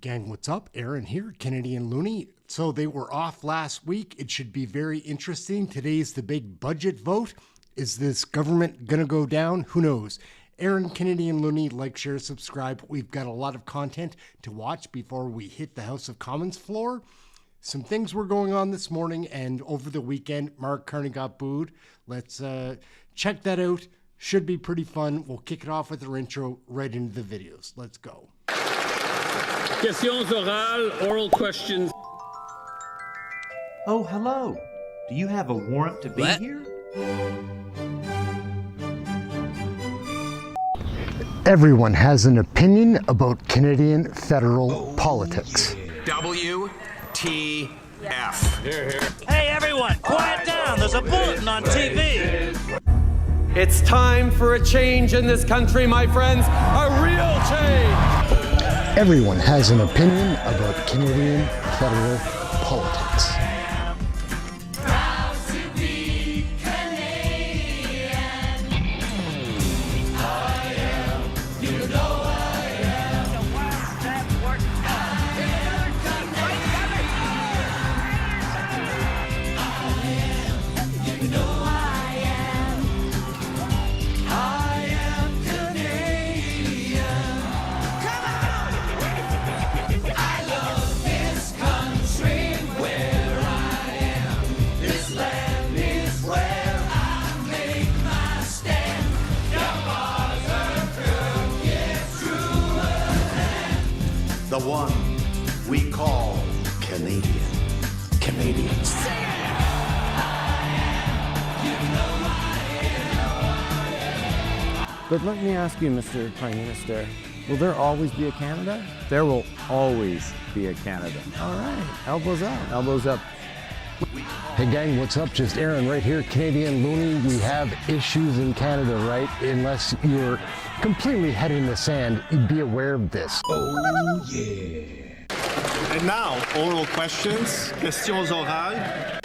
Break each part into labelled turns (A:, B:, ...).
A: Gang, what's up? Aaron here, Canadian Looney. So they were off last week. It should be very interesting. Today's the big budget vote. Is this government going to go down? Who knows? Aaron, Canadian Looney, like, share, subscribe. We've got a lot of content to watch before we hit the House of Commons floor. Some things were going on this morning and over the weekend. Mark Carney got booed. Let's check that out. Should be pretty fun. We'll kick it off with our intro right into the videos. Let's go.
B: Questions orales, oral questions.
C: Oh, hello. Do you have a warrant to be here?
A: Everyone has an opinion about Canadian federal politics.
D: WTF.
E: Hey everyone, quiet down. There's a bulletin on TV.
F: It's time for a change in this country, my friends. A real change.
A: Everyone has an opinion about Canadian federal politics.
D: The one we call Canadians.
G: But let me ask you, Mr. Prime Minister, will there always be a Canada?
H: There will always be a Canada.
G: All right, elbows up.
H: Elbows up.
A: Hey gang, what's up? Just Aaron right here, Canadian Looney. We have issues in Canada, right? Unless you're completely head in the sand, be aware of this.
D: Oh yeah. And now, oral questions. Questions orales.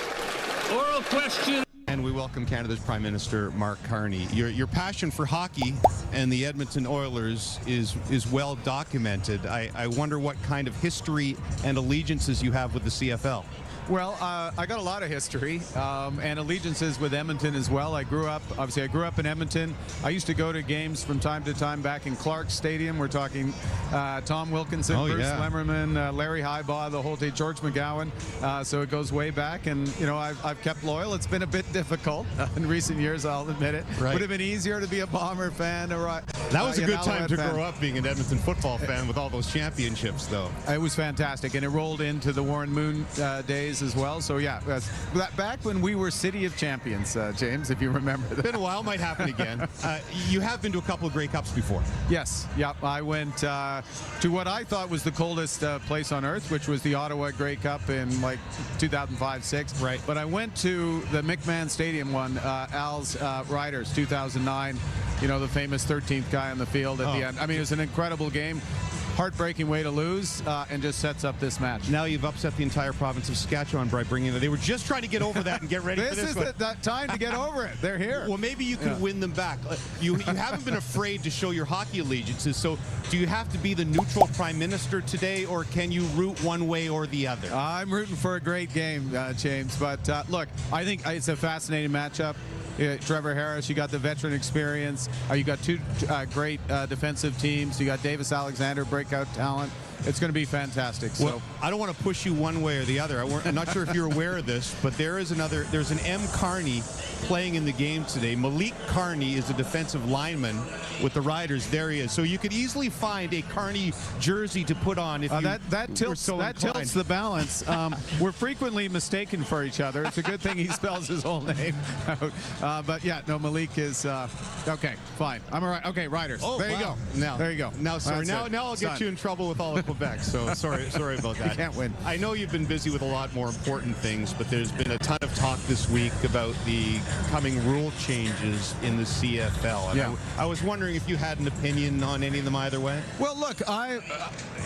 B: Oral questions.
I: And we welcome Canada's Prime Minister, Mark Carney. Your passion for hockey and the Edmonton Oilers is well documented. I wonder what kind of history and allegiances you have with the CFL.
H: Well, I got a lot of history and allegiances with Edmonton as well. I grew up in Edmonton. I used to go to games from time to time back in Clark Stadium. We're talking Tom Wilkinson, Bruce Lemmerman, Larry Highbaugh, the whole team, George McGowan. So it goes way back, and you know I've kept loyal. It's been a bit difficult in recent years, I'll admit it.
I: Right.
H: Would have been easier to be a Bomber fan. Or,
I: that was a good time to
H: fan.
I: grow up being an Edmonton football fan with all those championships, though.
H: It was fantastic, and it rolled into the Warren Moon days as well. So yeah, back when we were City of Champions, James, if you remember that.
I: Been a while, might happen again. You have been to a couple of Grey Cups before.
H: Yes, yeah. I went to what I thought was the coldest place on earth, which was the Ottawa Grey Cup in like 2005-06.
I: Right.
H: But I went to the McMahon Stadium one, Al's Riders, 2009. You know, the famous 13th guy on the field at the end. I mean, it was an incredible game. Heartbreaking way to lose, and just sets up this match.
I: Now you've upset the entire province of Saskatchewan by bringing them. They were just trying to get over that and get ready for this.
H: This is the time to get over it. They're here.
I: Well, maybe you can win them back. You haven't been afraid to show your hockey allegiances, so do you have to be the neutral Prime Minister today, or can you root one way or the other?
H: I'm rooting for a great game, James, but look, I think it's a fascinating matchup. Trevor Harris, you got the veteran experience. You got two great defensive teams. You got Davis Alexander, breakout talent. It's going to be fantastic. So
I: well, I don't want to push you one way or the other. I'm not sure if you're aware of this, but there's an M. Carney playing in the game today. Malik Carney is a defensive lineman with the Riders. There he is. So you could easily find a Carney jersey to put on if
H: that tilts the balance. We're frequently mistaken for each other. It's a good thing he spells his whole name out. But yeah, no, Malik is okay. Fine, I'm all right. Okay, Riders.
I: Oh,
H: there
I: wow.
H: you go.
I: Now,
H: there you go.
I: Now, sorry. Now I'll get you in trouble with all of Quebec. So sorry about that.
H: You can't win.
I: I know you've been busy with a lot more important things, but there's been a ton of talk this week about the coming rule changes in the CFL. And I was wondering if you had an opinion on any of them either way.
H: Well, look,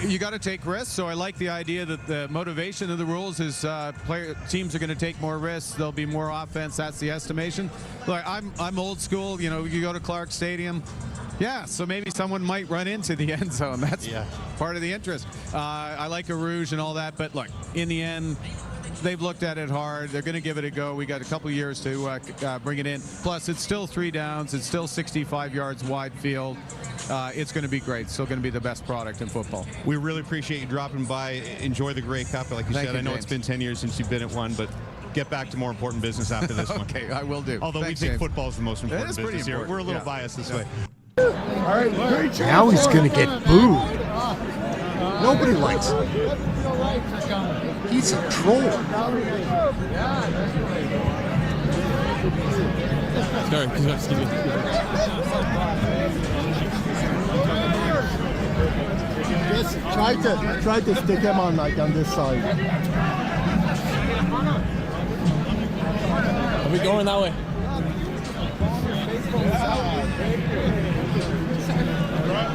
H: you got to take risks. So I like the idea that the motivation of the rules is teams are going to take more risks. There'll be more offense. That's the estimation. Look, I'm old school. You know, you go to Clark Stadium. Yeah, so maybe someone might run into the end zone. That's part of the interest. I like a rouge and all that, but look, in the end, they've looked at it hard. They're going to give it a go. We got a couple years to bring it in. Plus, it's still 3 downs. It's still 65 yards wide field. It's going to be great. Still going to be the best product in football.
I: We really appreciate you dropping by. Enjoy the Grey Cup. Like you said, I know
H: James.
I: it's been 10 years since you've been at one, but get back to more important business after this one.
H: Okay, I will do.
I: Although
H: Thanks,
I: we think
H: James.
I: football is the most important
H: It is pretty
I: business here.
H: important.
I: We're a little biased this way.
A: Now he's going to get booed. Nobody likes him. He's a troll.
J: Just try to stick him on this side.
E: Are we going that way?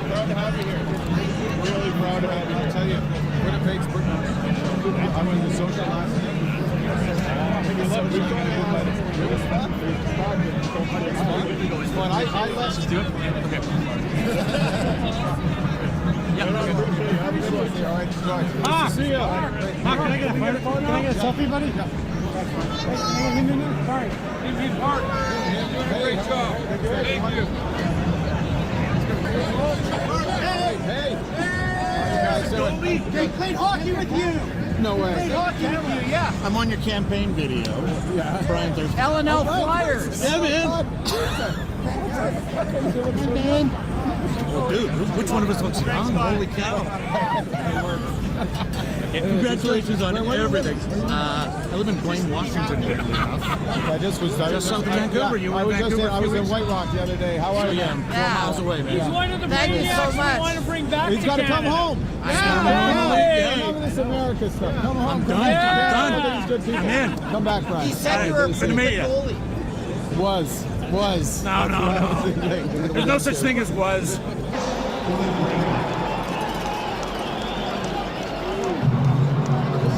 H: Proud to have you here. Really proud to have you. I'll tell you, Winnipeg's I went to the social last night. Let's do it. Okay.
J: Mark, can I get a selfie, buddy? Sorry.
H: Great job. Thank you.
J: They played hockey with you. No way. Played hockey with you, yeah. I'm on your campaign video. Yeah. Brian, there's
E: L&L Flyers.
J: Yeah, man.
E: Well, dude, which one of us looks young? Holy cow. Congratulations on everything. I live in Blaine, Washington.
J: I just was
E: south of Vancouver. You were in Vancouver.
J: I was in White Rock the other day. How are you?
E: 4 miles away, man.
J: Yeah.
E: One of the
J: Thank you so much.
E: Want to bring back
J: He's got to come home. Come on, this America stuff. Come home.
E: I'm done.
J: Good people.
E: Man.
J: Come back, Brian.
E: He said you were a pretty good goalie.
J: Was.
E: No. There's no such thing as was.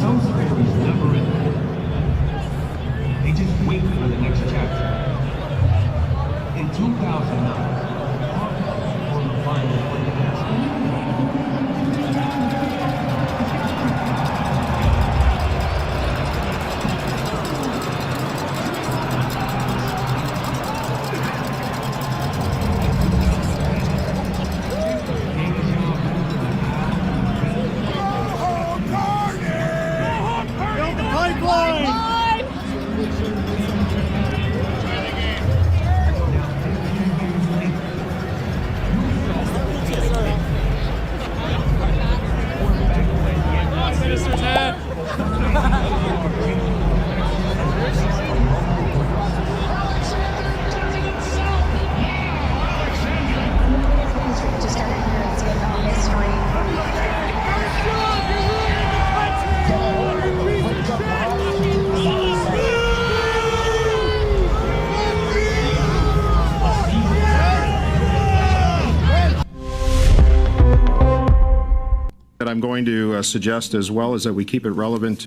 K: Some stories never end. They just wait for the next chapter. In 2009, Carnage won the final for the
L: that I'm going to suggest as well is that we keep it relevant.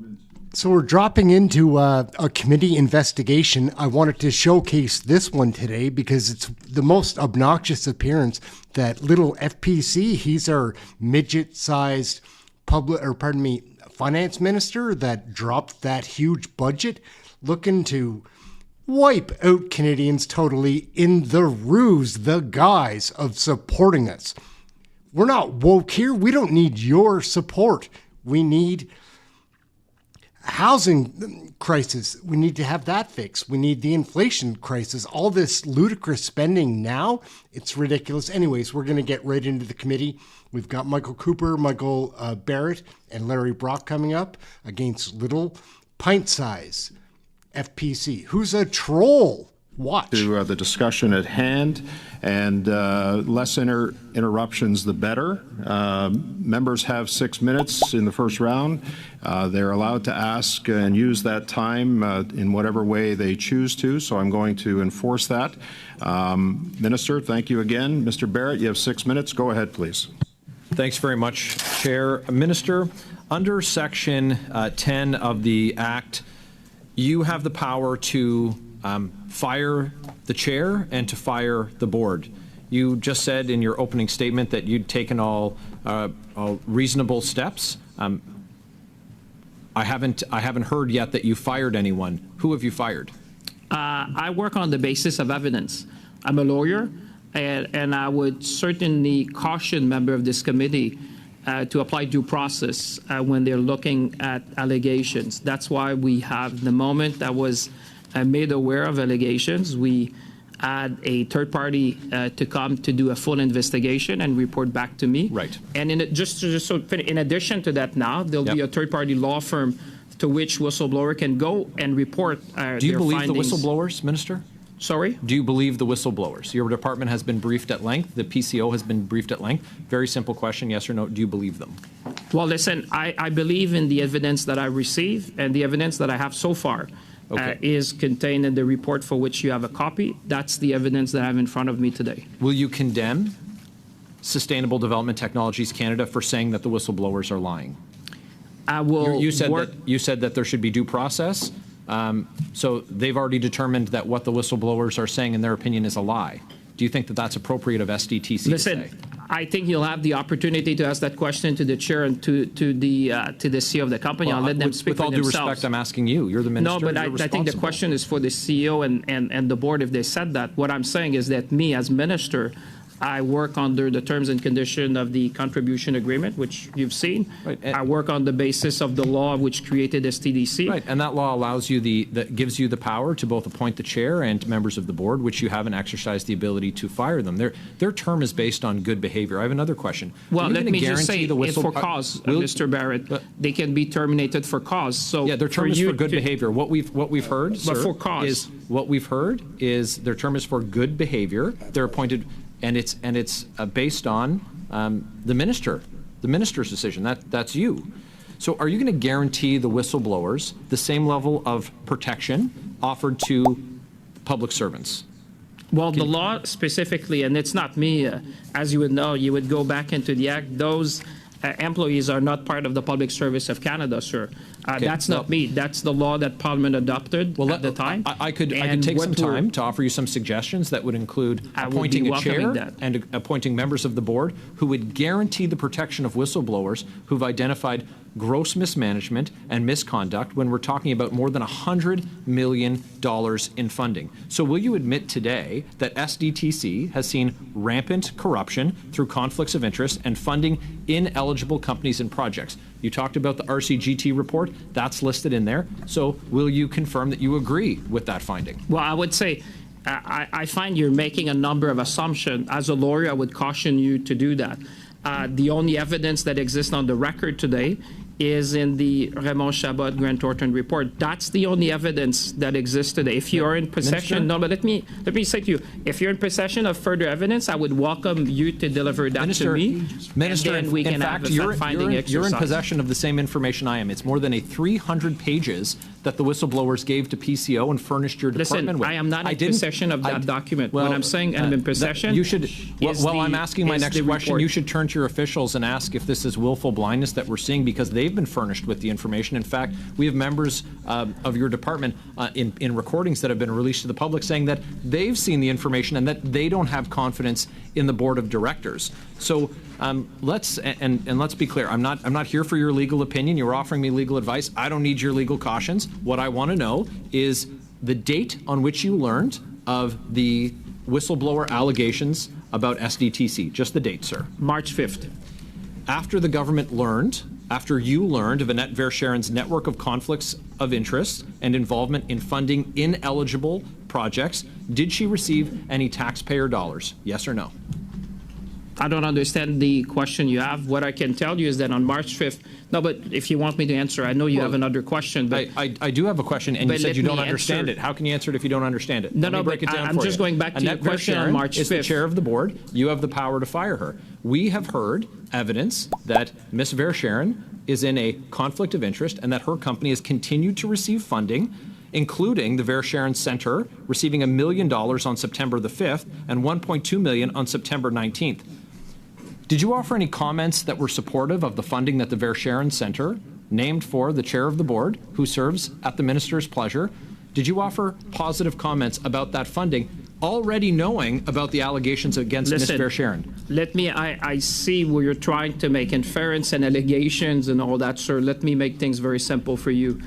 A: So we're dropping into a committee investigation. I wanted to showcase this one today because it's the most obnoxious appearance. That little FPC, he's our midget-sized finance minister that dropped that huge budget, looking to wipe out Canadians totally in the ruse, the guise of supporting us. We're not woke here. We don't need your support. We need housing crisis. We need to have that fixed. We need the inflation crisis. All this ludicrous spending now, it's ridiculous. Anyways, we're going to get right into the committee. We've got Michael Cooper, Michael Barrett, and Larry Brock coming up against little pint-size FPC. Who's a troll? Watch.
L: To the discussion at hand, and less interruptions, the better. Members have 6 minutes in the first round. They're allowed to ask and use that time in whatever way they choose to, so I'm going to enforce that. Minister, thank you again. Mr. Barrett, you have 6 minutes. Go ahead, please.
M: Thanks very much, Chair. Minister, under Section 10 of the Act, you have the power to fire the chair and to fire the board. You just said in your opening statement that you'd taken all reasonable steps. I haven't heard yet that you fired anyone. Who have you fired?
N: I work on the basis of evidence. I'm a lawyer, and I would certainly caution members of this committee to apply due process when they're looking at allegations. That's why we have, the moment I was made aware of allegations, we had a third party to come to do a full investigation and report back to me.
M: Right.
N: And in addition to that, now there'll be a third party law firm to which whistleblower can go and report
M: Do you
N: their
M: believe
N: findings.
M: the whistleblowers, Minister?
N: Sorry?
M: Do you believe the whistleblowers? Your department has been briefed at length. The PCO has been briefed at length. Very simple question, yes or no. Do you believe them?
N: Well, listen, I believe in the evidence that I receive, and the evidence that I have so far is contained in the report for which you have a copy. That's the evidence that I have in front of me today.
M: Will you condemn Sustainable Development Technologies Canada for saying that the whistleblowers are lying?
N: I will
M: You said that there should be due process. So they've already determined that what the whistleblowers are saying, in their opinion, is a lie. Do you think that that's appropriate of SDTC
N: Listen,
M: to say?
N: I think you'll have the opportunity to ask that question to the chair and to the CEO of the company.
M: Well,
N: I'll let them speak
M: with all
N: for
M: due
N: themselves.
M: respect, I'm asking you. You're the minister.
N: No, but I think the question is for the CEO and the board if they said that. What I'm saying is that me as minister, I work under the terms and conditions of the contribution agreement, which you've seen.
M: Right.
N: I work on the basis of the law which created STDC.
M: Right, and that law allows you that gives you the power to both appoint the chair and members of the board, which you haven't exercised the ability to fire them. Their term is based on good behavior. I have another question.
N: Well, let me just say, if for cause, Mr. Barrett, they can be terminated for cause. So
M: yeah, their term is for good behavior. What we've heard, sir,
N: for cause.
M: is what we've heard is their term is for good behavior. They're appointed. And it's based on the minister's decision. That's you. So are you going to guarantee the whistleblowers the same level of protection offered to public servants?
N: Well, the law specifically, and it's not me, as you would know, you would go back into the act. Those employees are not part of the Public Service of Canada, sir. That's not me. That's the law that Parliament adopted at the time.
M: I could take some time to offer you some suggestions that would include appointing a chair and appointing members of the board who would guarantee the protection of whistleblowers who've identified gross mismanagement and misconduct when we're talking about more than $100 million in funding. So will you admit today that SDTC has seen rampant corruption through conflicts of interest and funding ineligible companies and projects? You talked about the RCGT report. That's listed in there. So will you confirm that you agree with that finding?
N: Well, I would say I find you're making a number of assumptions. As a lawyer, I would caution you to do that. The only evidence that exists on the record today is in the Raymond Chabot Grant Thornton report. That's the only evidence that exists today. If you are in possession, no, but let me say to you, if you're in possession of further evidence, I would welcome you to deliver that to me.
M: Minister,
N: and then we can have a fact-finding exercise.
M: You're in possession of the same information I am. It's more than 300 pages that the whistleblowers gave to PCO and furnished your department with.
N: I am not in possession of that document.
M: Well,
N: what I'm saying I'm in possession.
M: You should. I'm asking my next question. You should turn to your officials and ask if this is willful blindness that we're seeing, because they've been furnished with the information. In fact, we have members of your department in recordings that have been released to the public saying that they've seen the information and that they don't have confidence in the board of directors. So let's be clear. I'm not here for your legal opinion. You're offering me legal advice. I don't need your legal cautions. What I want to know is the date on which you learned of the whistleblower allegations about SDTC. Just the date, sir.
N: March 5th.
M: After the government learned, after you learned of Annette Verscharen's network of conflicts of interest and involvement in funding ineligible projects, did she receive any taxpayer dollars? Yes or no?
N: I don't understand the question you have. What I can tell you is that on March 5th, no, but if you want me to answer, I know you have another question. But
M: I do have a question, and you said you don't understand it. How can you answer it if you don't understand it?
N: No, but I'm just going back to your question on March 5th.
M: Is the chair of the board. You have the power to fire her. We have heard evidence that Ms. Verscharen is in a conflict of interest and that her company has continued to receive funding, including the Verscharen Center receiving $1 million on September the 5th and $1.2 million on September 19th. Did you offer any comments that were supportive of the funding that the Verscharen Center, named for the chair of the board, who serves at the minister's pleasure, did you offer positive comments about that funding already knowing about the allegations against Ms. Verscheren?
N: I see where you're trying to make inference and allegations and all that, sir. Let me make things very simple for you.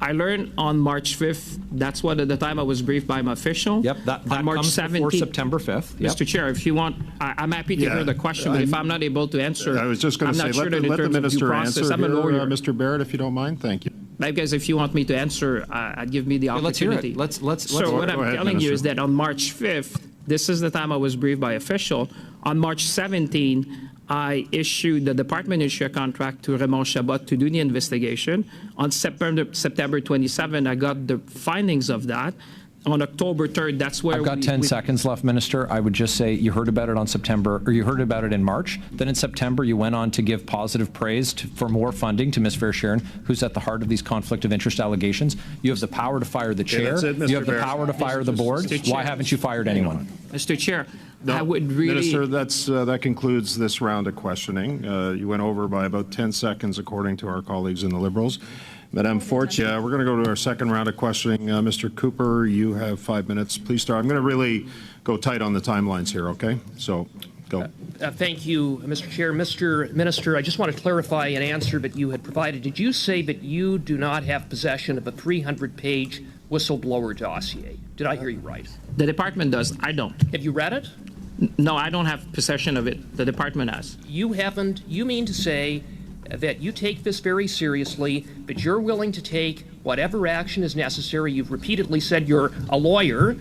N: I learned on March 5th, that's what at the time I was briefed by my official.
M: Yep, that
N: on March
M: comes
N: 17th,
M: before September 5th. Yep.
N: Mr. Chair, if you want, I'm happy to hear the question, but if I'm not able to answer,
L: I was just going to say,
N: sure
L: let the minister answer
N: I'm a lawyer.
L: Mr. Barrett, if you don't mind. Thank you.
N: Because if you want me to answer, give me the opportunity.
M: Let's hear it.
N: So what I'm telling you is that on March 5th, this is the time I was briefed by official. On March 17, the department issued a contract to Raymond Chabot to do the investigation. On September 27, I got the findings of that. On October 3rd, that's where
M: I've got 10 seconds left, Minister. I would just say you heard about it on September, or you heard about it in March. Then in September, you went on to give positive praise for more funding to Ms. Verscheren, who's at the heart of these conflict of interest allegations. You have the power to fire the chair. You have the power to fire the board. Why haven't you fired anyone?
N: Mr. Chair, I would really...
L: Minister, that concludes this round of questioning. You went over by about 10 seconds, according to our colleagues in the Liberals. Madame Fortier, we're going to go to our second round of questioning. Mr. Cooper, you have 5 minutes. Please start. I'm going to really go tight on the timelines here, okay? So, go.
O: Thank you, Mr. Chair. Mr. Minister, I just want to clarify an answer that you had provided. Did you say that you do not have possession of a 300-page whistleblower dossier? Did I hear you right?
N: The department does. I don't.
O: Have you read it?
N: No, I don't have possession of it. The department has.
O: You haven't? You mean to say that you take this very seriously, that you're willing to take whatever action is necessary? You've repeatedly said you're a lawyer,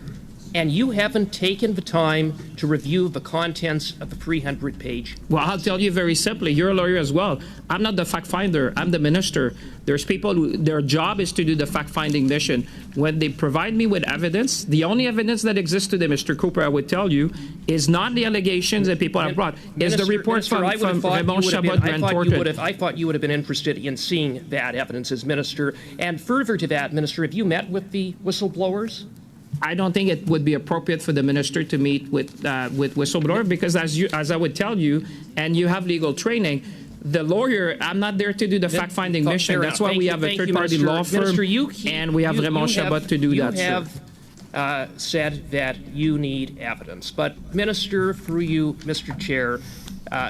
O: and you haven't taken the time to review the contents of the 300-page.
N: Well, I'll tell you very simply, you're a lawyer as well. I'm not the fact finder, I'm the minister. There's people who, their job is to do the fact-finding mission. When they provide me with evidence, the only evidence that exists today, Mr. Cooper, I would tell you, is not the allegations that people have brought. Is the report from Raymond Chabot Grand Thornton.
O: I thought you would have been interested in seeing that evidence as minister. And further to that, Minister, have you met with the whistleblowers?
N: I don't think it would be appropriate for the minister to meet with whistleblower, because as I would tell you, and you have legal training, the lawyer, I'm not there to do the fact-finding mission. That's why we have a third-party law firm, and we have Raymond Chabot to do that.
O: You have said that you need evidence. But, Minister, through you, Mr. Chair,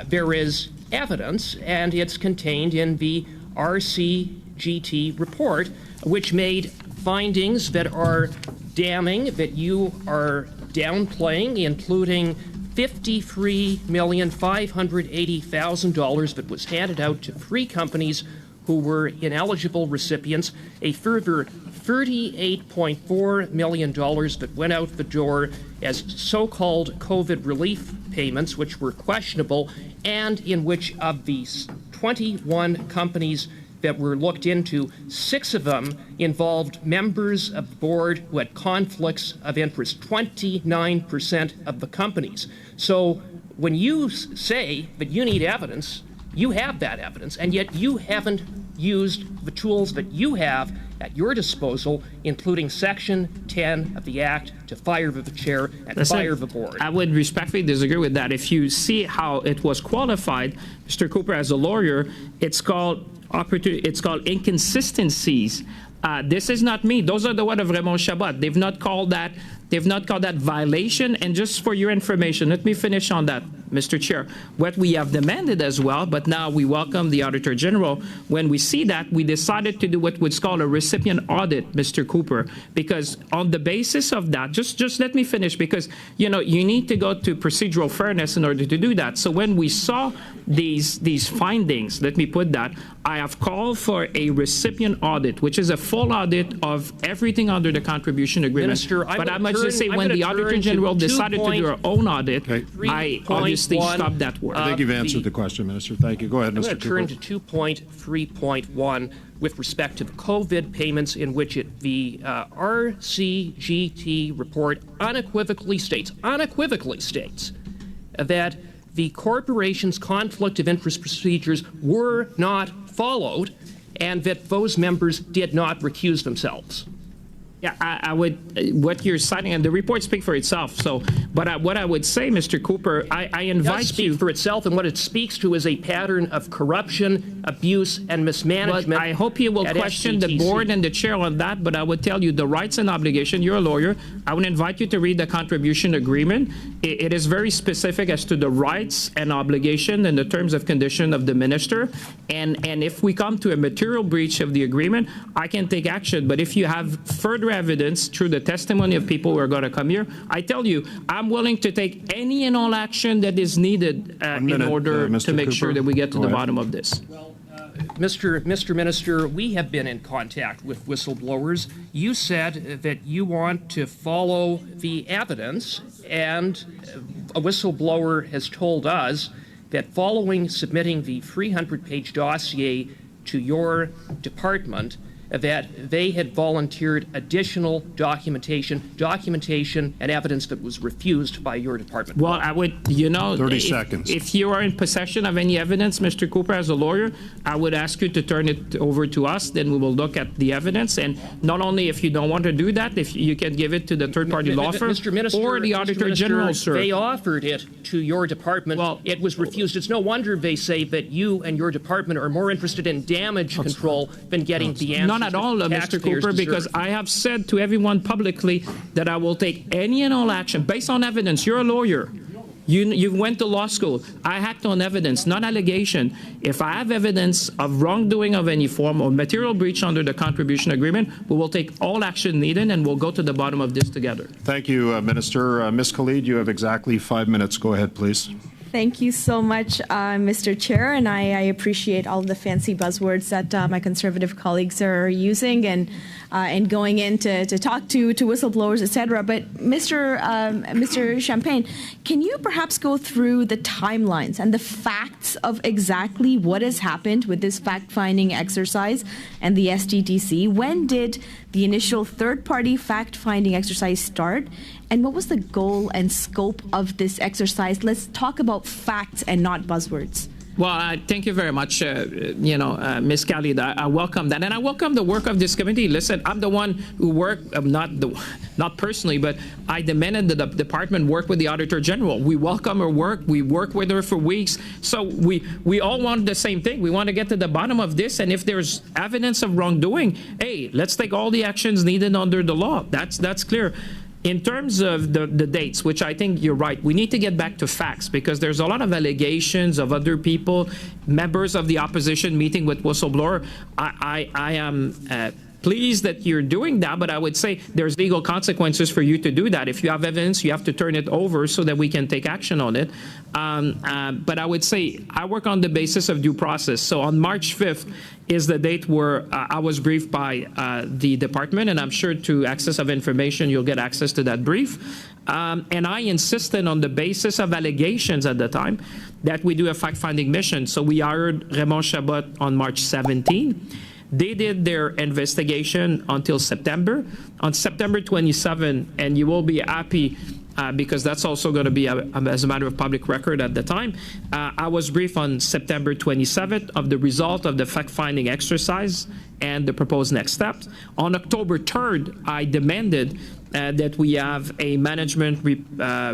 O: there is evidence, and it's contained in the RCGT report, which made findings that are damning, that you are downplaying, including $53,580,000 that was handed out to 3 companies who were ineligible recipients, a further $38.4 million that went out the door as so-called COVID relief payments, which were questionable, and in which of these 21 companies that were looked into, 6 of them involved members of the board who had conflicts of interest, 29% of the companies. So when you say that you need evidence, you have that evidence, and yet you haven't used the tools that you have at your disposal, including Section 10 of the Act, to fire the chair and fire the board.
N: I would respectfully disagree with that. If you see how it was qualified, Mr. Cooper, as a lawyer, it's called inconsistencies. This is not me. Those are the words of Raymond Chabot. They've not called that violation. And just for your information, let me finish on that, Mr. Chair. What we have demanded as well, but now we welcome the Auditor General. When we see that, we decided to do what was called a recipient audit, Mr. Cooper, because on the basis of that, just let me finish, because you need to go to procedural fairness in order to do that. So when we saw these findings, let me put that, I have called for a recipient audit, which is a full audit of everything under the contribution agreement.
O: Minister,
N: but I must just say, when the Auditor General decided to do her own audit, I obviously stopped that work.
L: I think you've answered the question, Minister. Thank you. Go ahead, Mr. Cooper.
O: I'm going to turn to 2.3.1 with respect to the COVID payments, in which the RCGT report unequivocally states that the corporation's conflict of interest procedures were not followed, and that those members did not recuse themselves.
N: Yeah, I would, what you're citing, and the report speaks for itself. So, but what I would say, Mr. Cooper, I invite
O: speak
N: you.
O: for itself, and what it speaks to is a pattern of corruption, abuse, and mismanagement.
N: But I hope you will question the board and the chair on that, but I would tell you the rights and obligation. You're a lawyer. I would invite you to read the contribution agreement. It is very specific as to the rights and obligation and the terms of condition of the minister. And if we come to a material breach of the agreement, I can take action. But if you have further evidence through the testimony of people who are going to come here, I tell you, I'm willing to take any and all action that is needed in order to make sure that we get to the bottom of this.
O: Mr. Minister, we have been in contact with whistleblowers. You said that you want to follow the evidence, and a whistleblower has told us that following submitting the 300-page dossier to your department, that they had volunteered additional documentation and evidence that was refused by your department.
N: Well, I would,
L: 30 seconds.
N: If you are in possession of any evidence, Mr. Cooper, as a lawyer, I would ask you to turn it over to us. Then we will look at the evidence. And not only if you don't want to do that, if you can give it to the third-party law firm or the Auditor General, sir.
O: They offered it to your department. Well, it was refused. It's no wonder they say that you and your department are more interested in damage control than getting the answer.
N: Not at all, Mr. Cooper, because I have said to everyone publicly that I will take any and all action based on evidence. You're a lawyer. You went to law school. I act on evidence, not allegation. If I have evidence of wrongdoing of any form or material breach under the contribution agreement, we will take all action needed and we'll go to the bottom of this together.
L: Thank you, Minister. Ms. Khalid, you have exactly 5 minutes. Go ahead, please.
P: Thank you so much, Mr. Chair, and I appreciate all of the fancy buzzwords that my Conservative colleagues are using and going in to talk to whistleblowers, etc. But Mr. Champagne, can you perhaps go through the timelines and the facts of exactly what has happened with this fact-finding exercise and the SDTC? When did the initial third-party fact-finding exercise start? And what was the goal and scope of this exercise? Let's talk about facts and not buzzwords.
N: Well, thank you very much, Ms. Khalid. I welcome that, and I welcome the work of this committee. Listen, I'm the one who worked, not personally, but I demanded that the department work with the Auditor General. We welcome her work. We work with her for weeks. So we all want the same thing. We want to get to the bottom of this, and if there's evidence of wrongdoing, hey, let's take all the actions needed under the law. That's clear. In terms of the dates, which I think you're right, we need to get back to facts because there's a lot of allegations of other people, members of the opposition meeting with whistleblower. I am pleased that you're doing that, but I would say there's legal consequences for you to do that. If you have evidence, you have to turn it over so that we can take action on it. But I would say I work on the basis of due process. So on March 5th is the date where I was briefed by the department, and I'm sure to access of information, you'll get access to that brief. And I insisted on the basis of allegations at the time that we do a fact-finding mission. So we hired Raymond Chabot on March 17. They did their investigation until September. On September 27, and you will be happy because that's also going to be, as a matter of public record at the time, I was briefed on September 27th of the result of the fact-finding exercise and the proposed next steps. On October 3rd, I demanded that we have a management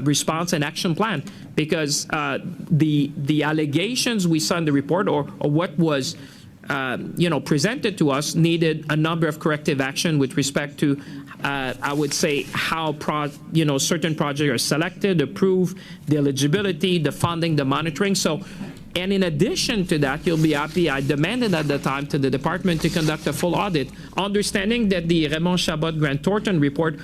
N: response and action plan because the allegations we saw in the report or what was presented to us needed a number of corrective action with respect to, I would say, how certain projects are selected, approved, the eligibility, the funding, the monitoring. So, and in addition to that, you'll be happy, I demanded at the time to the department to conduct a full audit, understanding that the Raymond Chabot Grant Thornton report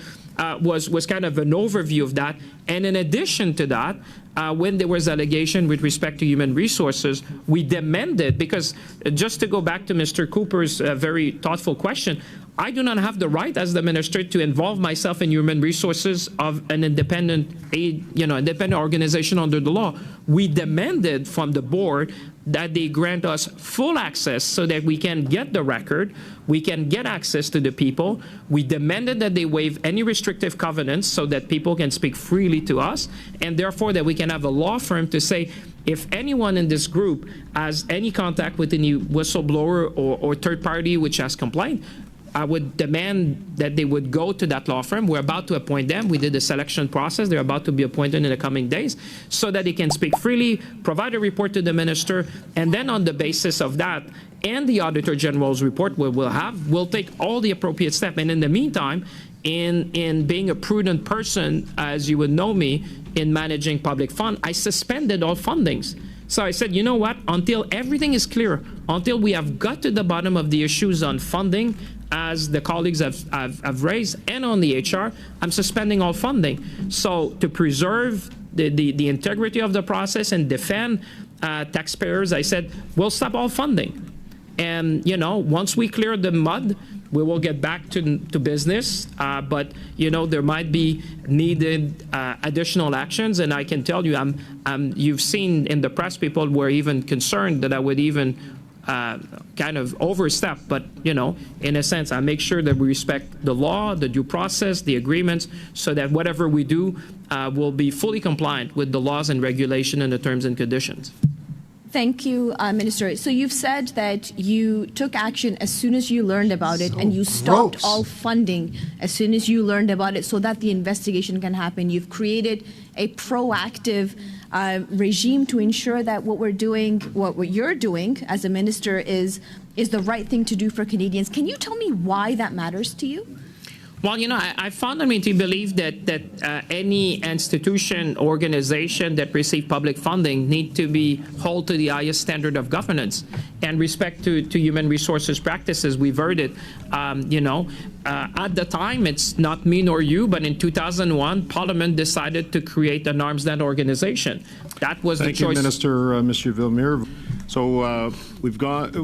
N: was kind of an overview of that. And in addition to that, when there was allegation with respect to human resources, we demanded, because just to go back to Mr. Cooper's very thoughtful question, I do not have the right as the minister to involve myself in human resources of an independent organization under the law. We demanded from the board that they grant us full access so that we can get the record, we can get access to the people. We demanded that they waive any restrictive covenants so that people can speak freely to us, and therefore that we can have a law firm to say, if anyone in this group has any contact with any whistleblower or third party which has complained, I would demand that they would go to that law firm. We're about to appoint them. We did the selection process. They're about to be appointed in the coming days so that they can speak freely, provide a report to the minister, and then on the basis of that and the Auditor General's report we'll take all the appropriate steps. And in the meantime, in being a prudent person, as you would know me, in managing public fund, I suspended all fundings. So I said, you know what, until everything is clear, until we have got to the bottom of the issues on funding, as the colleagues have raised, and on the HR, I'm suspending all funding. So to preserve the integrity of the process and defend taxpayers, I said, we'll stop all funding. And, you know, once we clear the mud, we will get back to business, but you know there might be needed additional actions, and I can tell you, you've seen in the press people were even concerned that I would even kind of overstep. But you know, in a sense, I make sure that we respect the law, the due process, the agreements, so that whatever we do will be fully compliant with the laws and regulation and the terms and conditions.
P: Thank you, Minister. So you've said that you took action as soon as you learned about it, and you stopped all funding as soon as you learned about it so that the investigation can happen. You've created a proactive regime to ensure that what we're doing, what you're doing as a minister is the right thing to do for Canadians. Can you tell me why that matters to you?
N: Well, you know, I fundamentally believe that any institution, organization that receive public funding need to be held to the highest standard of governance and respect to human resources practices. We've heard it, you know. At the time, it's not me nor you, but in 2001, Parliament decided to create an arm's-length organization. That was the choice.
L: Thank you, Minister, Monsieur Villemure. So we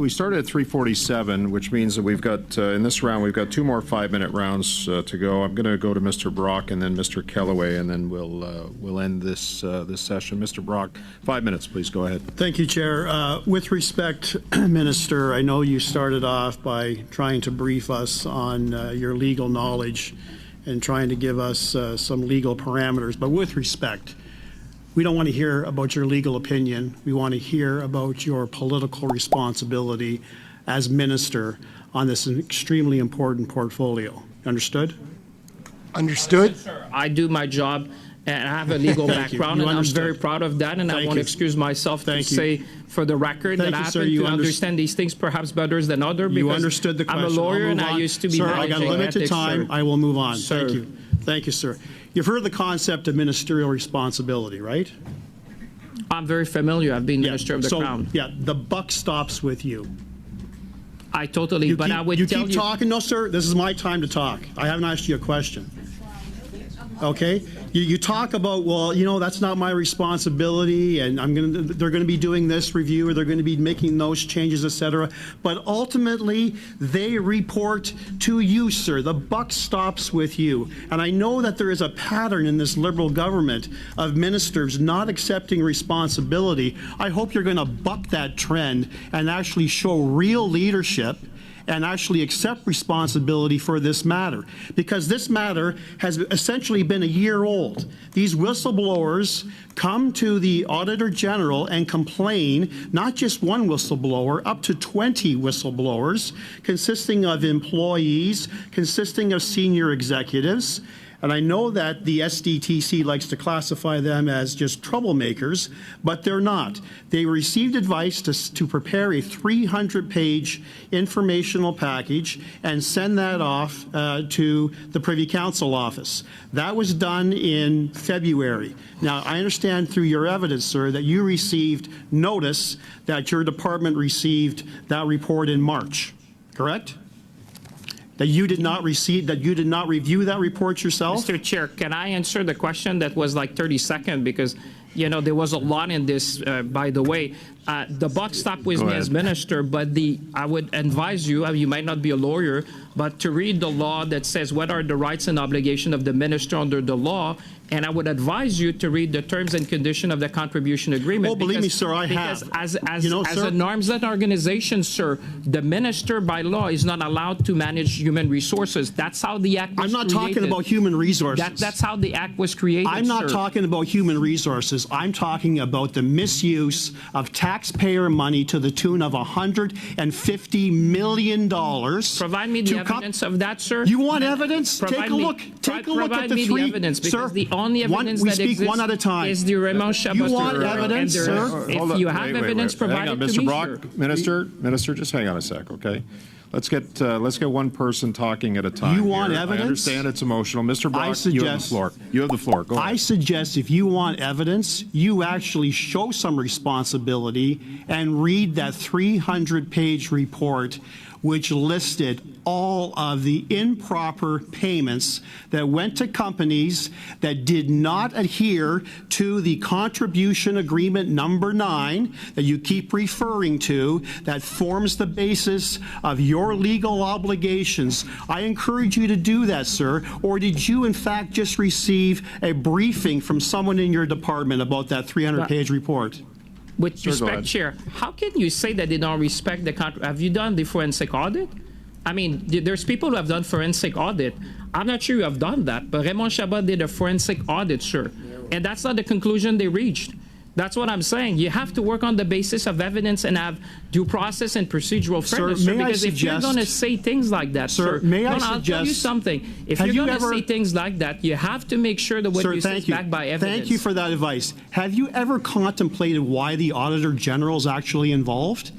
L: started at 3:47, which means that we've got in this round we've got 2 more 5-minute rounds to go. I'm going to go to Mr. Brock and then Mr. Kellaway, and then we'll end this this session. Mr. Brock, 5 minutes, please. Go ahead.
Q: Thank you, Chair. With respect, Minister, I know you started off by trying to brief us on your legal knowledge and trying to give us some legal parameters. But with respect, we don't want to hear about your legal opinion. We want to hear about your political responsibility as minister on this extremely important portfolio. Understood?
A: Understood.
N: I do my job, and I have a legal background, and I'm very proud of that, and I want to excuse myself to say for the record that I happen to understand these things perhaps better than others, because
Q: you understood the question.
N: I'm a lawyer and I used to be
Q: managing ethics. Sir, I got limited time. I will move on.
N: Sir.
Q: Thank you. Thank you, sir. You've heard the concept of ministerial responsibility, right?
N: I'm very familiar. I've been Minister of the Crown.
Q: Yeah, the buck stops with you.
N: I totally,
Q: you
N: but
Q: keep,
N: I would
Q: you
N: tell
Q: keep
N: you.
Q: talking. No, sir, this is my time to talk. I haven't asked you a question. Okay? You talk about, well, you know, that's not my responsibility, and they're going to be doing this review, or they're going to be making those changes, etc. But ultimately, they report to you, sir. The buck stops with you. And I know that there is a pattern in this Liberal government of ministers not accepting responsibility. I hope you're going to buck that trend and actually show real leadership and actually accept responsibility for this matter, because this matter has essentially been a year old. These whistleblowers come to the Auditor General and complain, not just one whistleblower, up to 20 whistleblowers, consisting of employees, consisting of senior executives. And I know that the SDTC likes to classify them as just troublemakers, but they're not. They received advice to prepare a 300-page informational package and send that off to the Privy Council office. That was done in February. Now, I understand through your evidence, sir, that you received notice that your department received that report in March, correct? That you did not receive, that you did not review that report yourself?
N: Mr. Chair, can I answer the question that was like 30 seconds? Because, you know, there was a lot in this, by the way. The buck stopped with me as minister, but I would advise you, you might not be a lawyer, but to read the law that says what are the rights and obligations of the minister under the law, and I would advise you to read the terms and conditions of the contribution agreement.
Q: Oh, believe me, sir, I have.
N: Because as an arm's-length organization, sir, the minister by law is not allowed to manage human resources. That's how the act was
Q: created. I'm not
N: created.
Q: talking about human resources.
N: That's how the act was created,
Q: I'm not
N: sir.
Q: talking about human resources. I'm talking about the misuse of tax taxpayer money to the tune of $150 million.
N: Provide me the evidence of that, sir.
Q: You want evidence? Take a look. Take a look at the three.
N: Evidence, because
Q: sir,
N: the only evidence
Q: we
N: that
Q: speak
N: exists
Q: one at a time.
N: Is the Raymond Chabot.
Q: You want evidence, sir?
N: If you have evidence, provide it to
L: Mr.
N: me,
L: Brock,
N: sir.
L: Minister, just hang on a sec, okay? Let's get one person talking at a time.
Q: You want
L: here.
Q: evidence?
L: I understand it's emotional. Mr. Brock, you have the floor. You have the floor. Go ahead.
Q: I suggest if you want evidence, you actually show some responsibility and read that 300-page report which listed all of the improper payments that went to companies that did not adhere to the contribution agreement number 9 that you keep referring to, that forms the basis of your legal obligations. I encourage you to do that, sir. Or did you, in fact, just receive a briefing from someone in your department about that 300-page report?
N: With respect, Chair, how can you say that they don't respect the contract? Have you done the forensic audit? I mean, there's people who have done forensic audit. I'm not sure you have done that, but Raymond Chabot did a forensic audit, sir. And that's not the conclusion they reached. That's what I'm saying. You have to work on the basis of evidence and have due process and procedural fairness, sir, because if you're going to say things like that, sir, I'll tell you something. If you're going to say things like that, you have to make sure that what you say is backed by evidence.
Q: Thank you for that advice. Have you ever contemplated why the Auditor General is actually involved?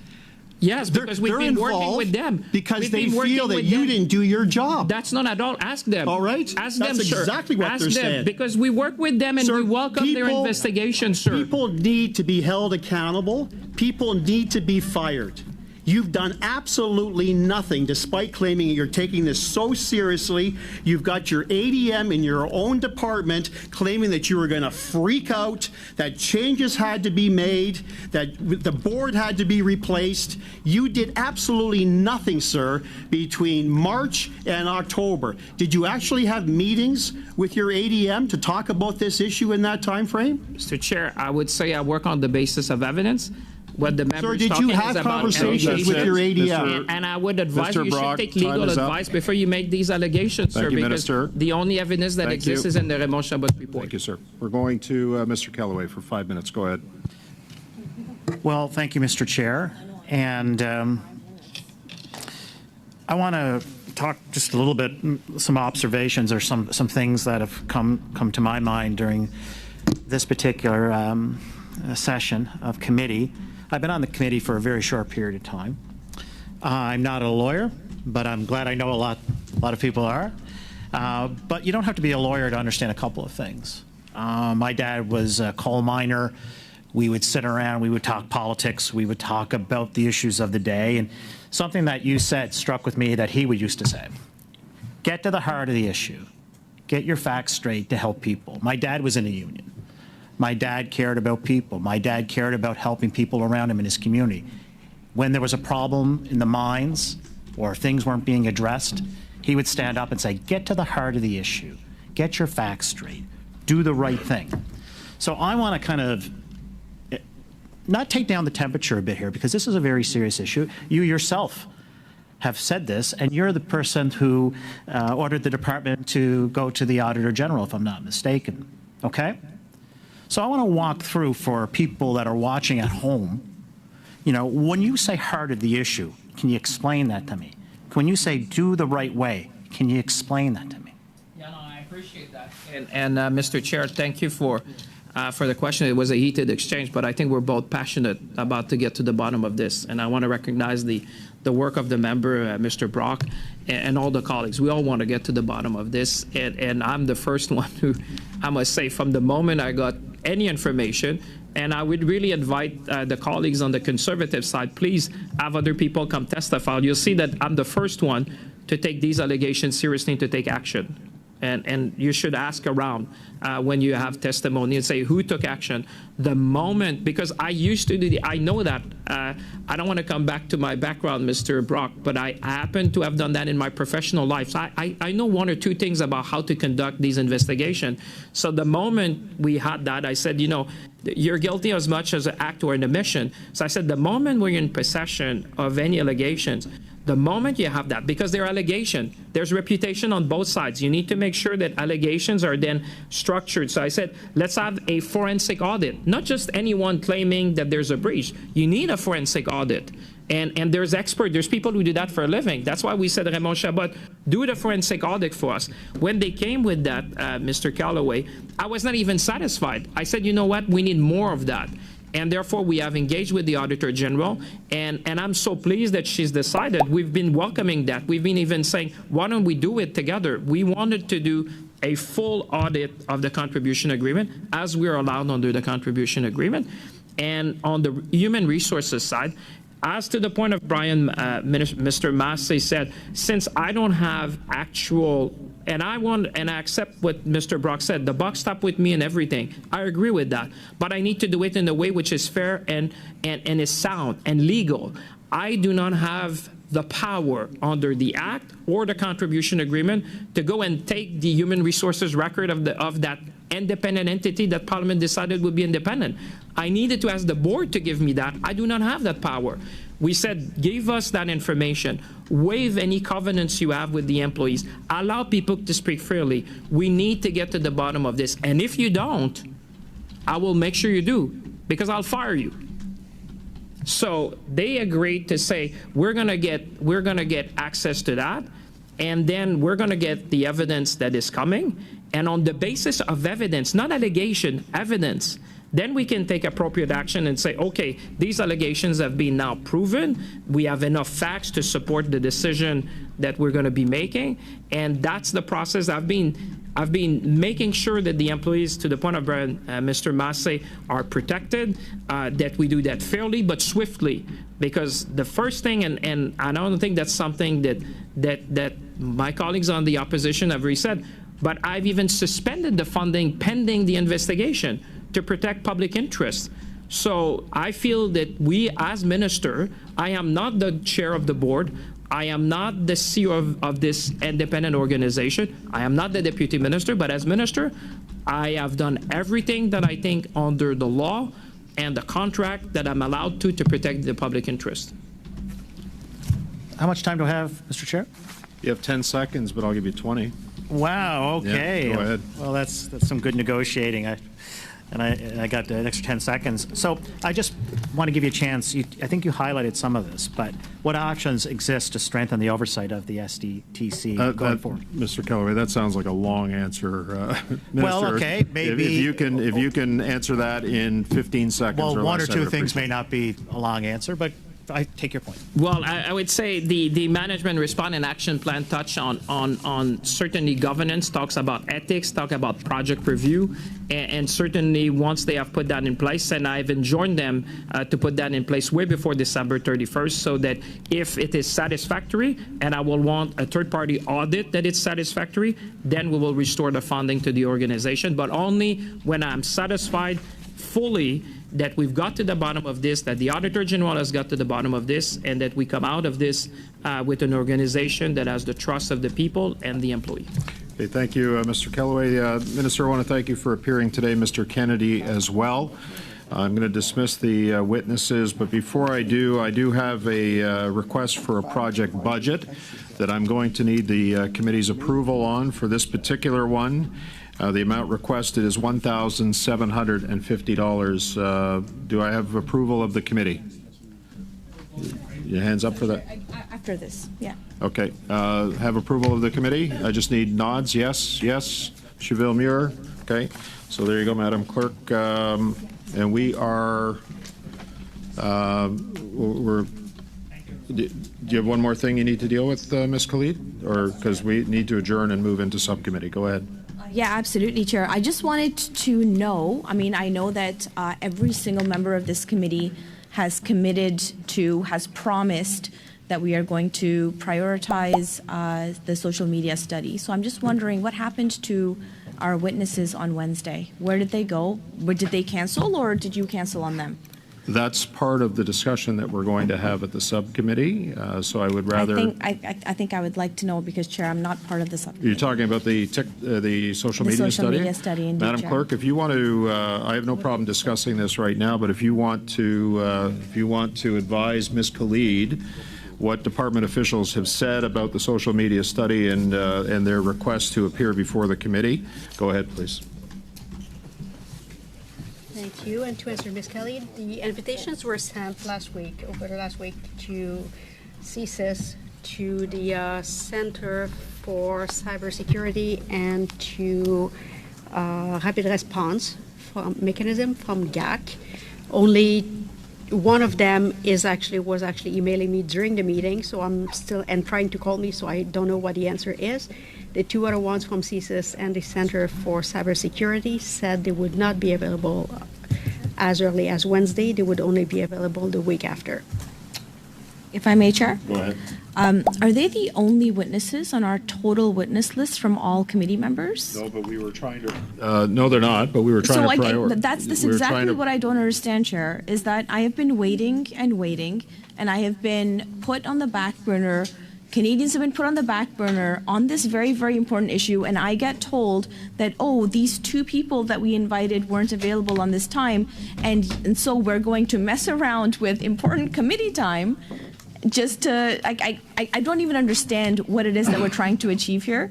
N: Yes, because we've been working with them.
Q: Because they feel that you didn't do your job.
N: That's not at all. Ask them.
Q: All right.
N: Ask
Q: them,
N: sir.
Q: That's exactly what they're saying.
N: Because we work with them and we welcome their investigation, sir.
Q: People need to be held accountable. People need to be fired. You've done absolutely nothing, despite claiming you're taking this so seriously. You've got your ADM in your own department claiming that you were going to freak out, that changes had to be made, that the board had to be replaced. You did absolutely nothing, sir, between March and October. Did you actually have meetings with your ADM to talk about this issue in that time frame?
N: Mr. Chair, I would say I work on the basis of evidence. What the members
Q: Sir, did you have conversations with your ADM?
N: And I would advise you should take legal advice before you make these allegations, sir, because the only evidence that exists is in the Raymond Chabot report.
L: Thank you, sir. We're going to Mr. Kellaway for 5 minutes. Go ahead.
R: Well, thank you, Mr. Chair. And I want to talk just a little bit, some observations or some things that have come to my mind during this particular session of committee. I've been on the committee for a very short period of time. I'm not a lawyer, but I'm glad I know a lot of people are. But you don't have to be a lawyer to understand a couple of things. My dad was a coal miner. We would sit around, we would talk politics, we would talk about the issues of the day, and something that you said struck with me that he would used to say. Get to the heart of the issue. Get your facts straight to help people. My dad was in a union. My dad cared about people. My dad cared about helping people around him in his community. When there was a problem in the mines or things weren't being addressed, he would stand up and say, get to the heart of the issue. Get your facts straight. Do the right thing. So I want to kind of not take down the temperature a bit here, because this is a very serious issue. You yourself have said this, and you're the person who ordered the department to go to the Auditor General, if I'm not mistaken. Okay? So I want to walk through for people that are watching at home. You know, when you say heart of the issue, can you explain that to me? When you say do the right way, can you explain that to me?
N: Yeah, no, I appreciate that. And Mr. Chair, thank you for the question. It was a heated exchange, but I think we're both passionate about to get to the bottom of this. And I want to recognize the work of the member, Mr. Brock, and all the colleagues. We all want to get to the bottom of this. And I'm the first one who, I must say, from the moment I got any information, and I would really invite the colleagues on the conservative side, please have other people come testify. You'll see that I'm the first one to take these allegations seriously and to take action. And you should ask around when you have testimony and say who took action. The moment, because I used to do I know that. I don't want to come back to my background, Mr. Brock, but I happen to have done that in my professional life. So I know one or two things about how to conduct these investigations. So the moment we had that, I said, you know, you're guilty as much as an act or an omission. So I said, the moment we're in possession of any allegations, The moment you have that, because they're allegations, there's reputation on both sides. You need to make sure that allegations are then structured. So I said, let's have a forensic audit, not just anyone claiming that there's a breach. You need a forensic audit. And there's experts, there's people who do that for a living. That's why we said, Raymond Chabot, do the forensic audit for us. When they came with that, Mr. Callaway, I was not even satisfied. I said, you know what, we need more of that. And therefore, we have engaged with the Auditor General, and I'm so pleased that she's decided. We've been welcoming that. We've been even saying, why don't we do it together? We wanted to do a full audit of the contribution agreement, as we're allowed under the contribution agreement. And on the human resources side, as to the point of Brian, Mr. Massey said, since I don't have actual, and I accept what Mr. Brock said, the buck stopped with me and everything. I agree with that. But I need to do it in a way which is fair and is sound and legal. I do not have the power under the Act or the contribution agreement to go and take the human resources record of that independent entity that Parliament decided would be independent. I needed to ask the board to give me that. I do not have that power. We said, give us that information. Waive any covenants you have with the employees. Allow people to speak freely. We need to get to the bottom of this. And if you don't, I will make sure you do, because I'll fire you. So they agreed to say, we're gonna get access to that, and then we're gonna get the evidence that is coming. And on the basis of evidence, not allegation, evidence, then we can take appropriate action and say, okay, these allegations have been now proven. We have enough facts to support the decision that we're going to be making. And that's the process. I've been making sure that the employees, to the point of Mr. Massey, are protected, that we do that fairly but swiftly. Because the first thing, and I don't think that's something that my colleagues on the opposition have already said, but I've even suspended the funding pending the investigation to protect public interest. So I feel that we, as minister, I am not the chair of the board. I am not the CEO of this independent organization. I am not the deputy minister, but as minister, I have done everything that I think under the law and the contract that I'm allowed to protect the public interest.
R: How much time do I have, Mr. Chair?
L: You have 10 seconds, but I'll give you 20.
R: Wow, okay.
L: Yeah, go ahead.
R: Well, that's some good negotiating. I got an extra 10 seconds. So I just want to give you a chance. I think you highlighted some of this, but what options exist to strengthen the oversight of the SDTC going forward?
L: Mr. Callaway, that sounds like a long answer, Minister.
R: Well, okay, maybe.
L: If you can answer that in 15 seconds.
R: Well, one or two things
L: appreciate
R: may not be a long answer, but I take your point.
N: Well, I would say the management response and action plan touch on certainly governance, talks about ethics, talk about project review, and certainly once they have put that in place, and I've enjoined them to put that in place way before December 31st, so that if it is satisfactory, and I will want a third-party audit that it's satisfactory, then we will restore the funding to the organization, but only when I'm satisfied fully that we've got to the bottom of this, that the Auditor General has got to the bottom of this, and that we come out of this with an organization that has the trust of the people and the employee.
L: Okay, thank you, Mr. Callaway. Minister, I want to thank you for appearing today, Mr. Kennedy as well. I'm going to dismiss the witnesses, but before I do have a request for a project budget that I'm going to need the committee's approval on for this particular one. The amount requested is $1,750. Do I have approval of the committee? Your hands up for that?
P: After this, yeah.
L: Okay. Have approval of the committee? I just need nods. Yes, yes. Cheville Muir. Okay. So there you go, Madam Clerk. And we are, do you have one more thing you need to deal with, Ms. Khalid? Or because we need to adjourn and move into subcommittee. Go ahead.
P: Yeah, absolutely, Chair. I just wanted to know, I mean, I know that every single member of this committee has promised that we are going to prioritize the social media study. So I'm just wondering what happened to our witnesses on Wednesday? Where did they go? Did they cancel, or did you cancel on them?
L: That's part of the discussion that we're going to have at the subcommittee. So I would rather.
P: I think I would like to know, because, Chair, I'm not part of the subcommittee.
L: You're talking about the social media study?
P: Media study, indeed,
L: Madam
P: Chair.
L: Clerk, if you want to, I have no problem discussing this right now, but if you want to advise Ms. Khalid what department officials have said about the social media study and their request to appear before the committee. Go ahead, please.
S: Thank you. And to answer Ms. Kelly, the invitations were sent over the last week to CSIS, to the Center for Cybersecurity, and to Rapid Response Mechanism from GAC. Only one of them was actually emailing me during the meeting, so I'm still, and trying to call me, so I don't know what the answer is. The two other ones from CSIS and the Center for Cybersecurity said they would not be available as early as Wednesday. They would only be available the week after.
P: If I may, Chair?
L: Go ahead.
P: Are they the only witnesses on our total witness list from all committee members?
L: No, but we were trying to. No, they're not. But we were trying to prioritize.
P: That's exactly what I don't understand, Chair. Is that I have been waiting and waiting, and I have been put on the back burner. Canadians have been put on the back burner on this very, very important issue, and I get told that, oh, these two people that we invited weren't available on this time, and so we're going to mess around with important committee time just to, I don't even understand what it is that we're trying to achieve here.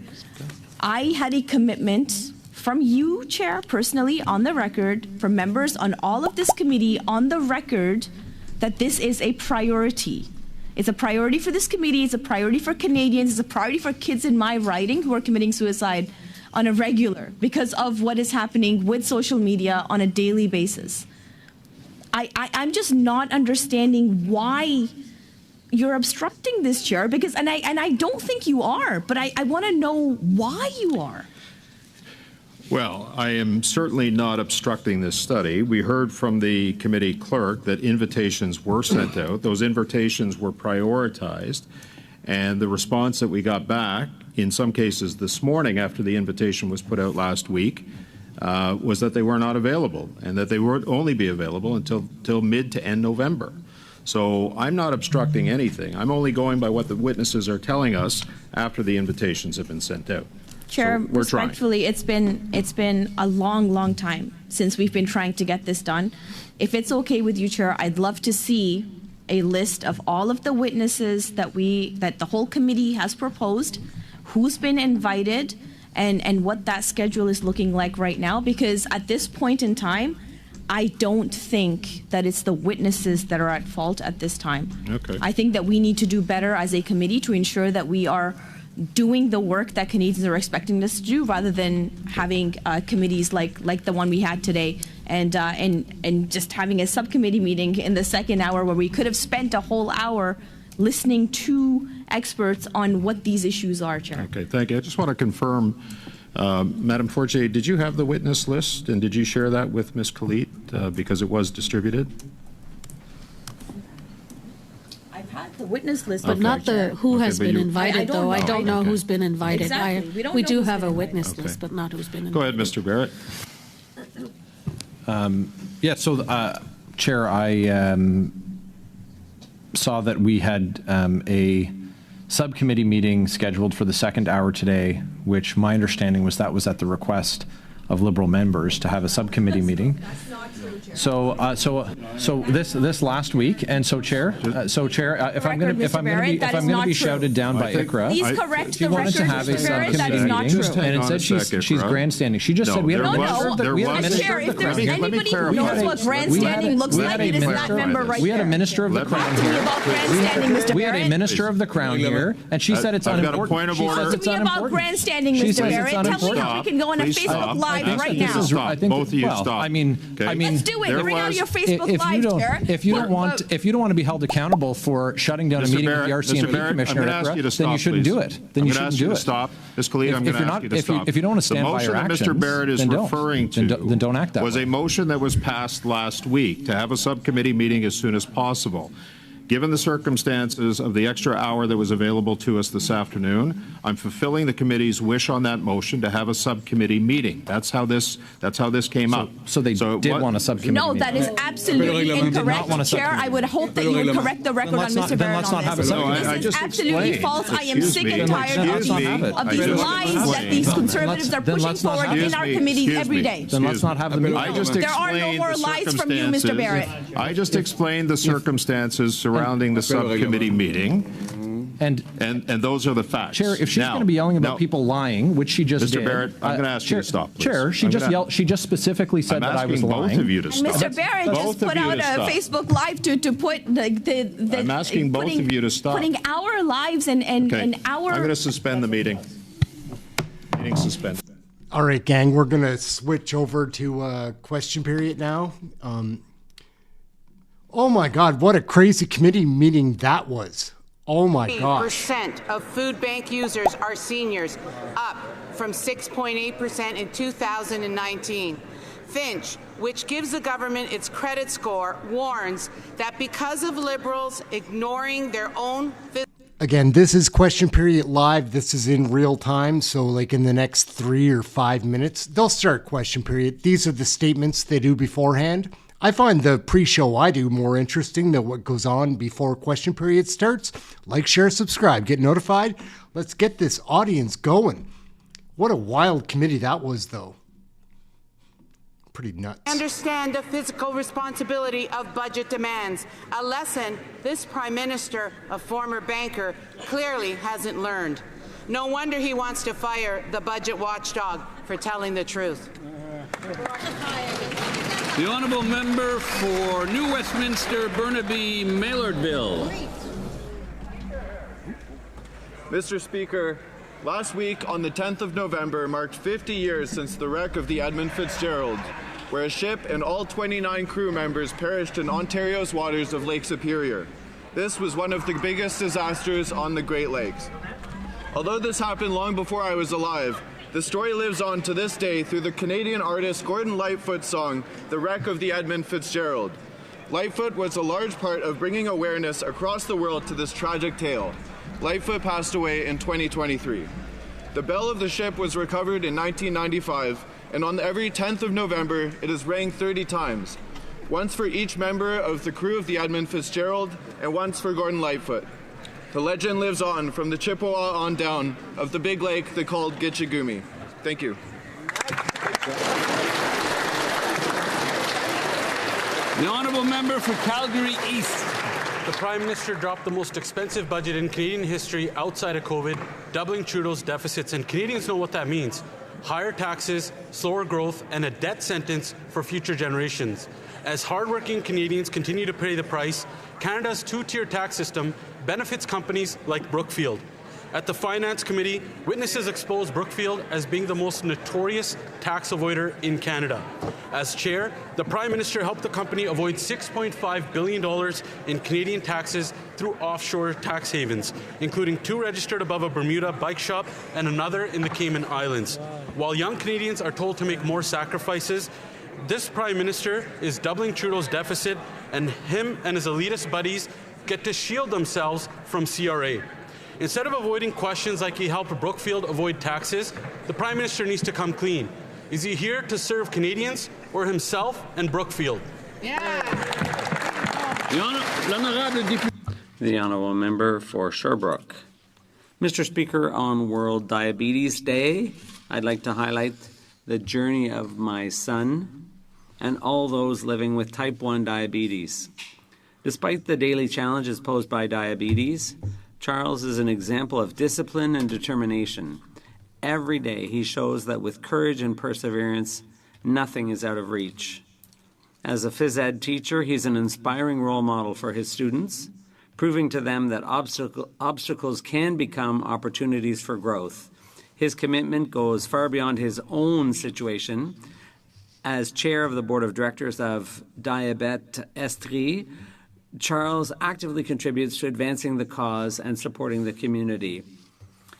P: I had a commitment from you, Chair, personally, on the record, from members on all of this committee on the record, that this is a priority. It's a priority for this committee, it's a priority for Canadians, it's a priority for kids in my riding who are committing suicide on a regular because of what is happening with social media on a daily basis. I'm just not understanding why you're obstructing this, Chair, because, and I don't think you are, but I want to know why you are.
L: Well, I am certainly not obstructing this study. We heard from the committee clerk that invitations were sent out. Those invitations were prioritized, and the response that we got back, in some cases this morning after the invitation was put out last week, was that they were not available, and that they would only be available until mid to end November. So I'm not obstructing anything. I'm only going by what the witnesses are telling us after the invitations have been sent out.
P: Chair,
L: so
P: respectfully, it's been a long, long time since we've been trying to get this done. If it's okay with you, Chair, I'd love to see a list of all of the witnesses that the whole committee has proposed, who's been invited, and what that schedule is looking like right now. Because at this point in time, I don't think that it's the witnesses that are at fault at this time.
L: Okay.
P: I think that we need to do better as a committee to ensure that we are doing the work that Canadians are expecting us to do, rather than having committees like the one we had today, and just having a subcommittee meeting in the second hour where we could have spent a whole hour listening to experts on what these issues are, Chair.
L: Okay, thank you. I just want to confirm, Madam Fortier, did you have the witness list, and did you share that with Ms. Khalid, because it was distributed?
P: The witness list,
T: but not the who has been invited, though. I don't know who's been invited.
P: Exactly.
T: We do have a witness list, but not who's been invited.
L: Go ahead, Mr. Barrett.
M: Yeah, so, Chair, I saw that we had a subcommittee meeting scheduled for the second hour today, which my understanding was that was at the request of Liberal members to have a subcommittee meeting. So this last week, and so Chair, if I'm going to be shouted down by ICRA,
P: please correct the record,
M: to have a subcommittee meeting, and it said she's grandstanding. She just said we had a minister.
P: Chair, if there's anybody who knows what grandstanding looks like, it is that member right there.
M: We had a minister of the Crown here. We had a minister of the Crown here, and she said it's unimportant.
L: I've got a point of order.
P: Talk to me about grandstanding, Mr. Barrett. Tell me how we can go on a Facebook Live right now.
L: Both of you stop.
M: I mean,
P: let's do it. Bring out your Facebook Live,
M: if you don't want to be held accountable for shutting down a meeting with the RCMP Commissioner, then you shouldn't do it. Then you shouldn't do it.
L: Stop, Ms. Khalid. I'm going to ask you to stop.
M: If you don't want to stand by your actions,
L: the motion that Mr. Barrett is referring to
M: then don't act that way.
L: Was a motion that was passed last week to have a subcommittee meeting as soon as possible. Given the circumstances of the extra hour that was available to us this afternoon, I'm fulfilling the committee's wish on that motion to have a subcommittee meeting. That's how this came up.
M: So they did want a subcommittee
P: meeting.
M: No,
P: that is absolutely incorrect, Chair. I would hope that you would correct the record on Mr. Barrett on this. This is absolutely false. I am sick and tired of these lies that these Conservatives are pushing forward in our committees every day.
M: Then let's not have the meeting.
P: There are no more lies from you, Mr. Barrett.
L: I just explained the circumstances surrounding surrounding the subcommittee meeting.
M: And
L: those are the facts.
M: Chair, if she's going to be yelling about people lying, which she just did.
L: Mr. Barrett, I'm going to ask you to stop, please.
M: Chair, she just specifically said that I was lying.
L: I'm asking both of you to stop.
P: Mr. Barrett just put out a Facebook Live to put the
L: I'm asking both of you to stop.
P: Putting our lives and our...
L: I'm going to suspend the meeting. Meeting suspended.
A: All right, gang, we're going to switch over to question period now. Oh, my God, what a crazy committee meeting that was. Oh, my gosh.
U: 80% of food bank users are seniors, up from 6.8% in 2019. Finch, which gives the government its credit score, warns that because of Liberals ignoring their own...
A: Again, this is question period live. This is in real time. So like in the next 3 or 5 minutes, they'll start question period. These are the statements they do beforehand. I find the pre-show I do more interesting than what goes on before question period starts. Like, share, subscribe, get notified. Let's get this audience going. What a wild committee that was, though. Pretty nuts.
U: Understand the physical responsibility of budget demands, a lesson this Prime Minister, a former banker, clearly hasn't learned. No wonder he wants to fire the budget watchdog for telling the truth.
B: The honourable member for New Westminster, Burnaby, Maillardville.
V: Mr. Speaker, last week on the 10th of November marked 50 years since the wreck of the Edmund Fitzgerald, where a ship and all 29 crew members perished in Ontario's waters of Lake Superior. This was one of the biggest disasters on the Great Lakes. Although this happened long before I was alive, the story lives on to this day through the Canadian artist Gordon Lightfoot's song, The Wreck of the Edmund Fitzgerald. Lightfoot was a large part of bringing awareness across the world to this tragic tale. Lightfoot passed away in 2023. The bell of the ship was recovered in 1995, and on every 10th of November, it is rang 30 times. Once for each member of the crew of the Edmund Fitzgerald, and once for Gordon Lightfoot. The legend lives on from the Chippewa on down of the big lake they called Gitchagumi. Thank you.
B: The honourable member for Calgary East.
W: The Prime Minister dropped the most expensive budget in Canadian history outside of COVID, doubling Trudeau's deficits, and Canadians know what that means. Higher taxes, slower growth, and a debt sentence for future generations. As hardworking Canadians continue to pay the price, Canada's two-tier tax system benefits companies like Brookfield. At the Finance Committee, witnesses exposed Brookfield as being the most notorious tax avoider in Canada. As chair, the Prime Minister helped the company avoid $6.5 billion in Canadian taxes through offshore tax havens, including 2 registered above a Bermuda bike shop and another in the Cayman Islands. While young Canadians are told to make more sacrifices, this Prime Minister is doubling Trudeau's deficit, and him and his elitist buddies get to shield themselves from CRA. Instead of avoiding questions like he helped Brookfield avoid taxes, the Prime Minister needs to come clean. Is he here to serve Canadians or himself and Brookfield?
X: The Honourable Member for Sherbrooke. Mr. Speaker, on World Diabetes Day, I'd like to highlight the journey of my son and all those living with type 1 diabetes. Despite the daily challenges posed by diabetes, Charles is an example of discipline and determination. Every day he shows that with courage and perseverance, nothing is out of reach. As a phys ed teacher, he's an inspiring role model for his students, proving to them that obstacles can become opportunities for growth. His commitment goes far beyond his own situation. As chair of the board of directors of Diabète Estrie, Charles actively contributes to advancing the cause and supporting the community.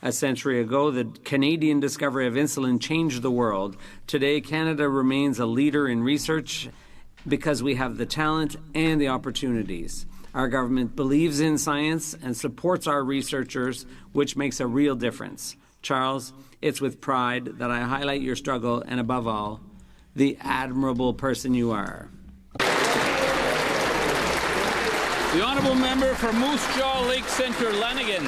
X: A century ago, the Canadian discovery of insulin changed the world. Today, Canada remains a leader in research because we have the talent and the opportunities. Our government believes in science and supports our researchers, which makes a real difference. Charles, it's with pride that I highlight your struggle and, above all, the admirable person you are.
B: The honourable member for Moose Jaw Lake Centre, Lanigan.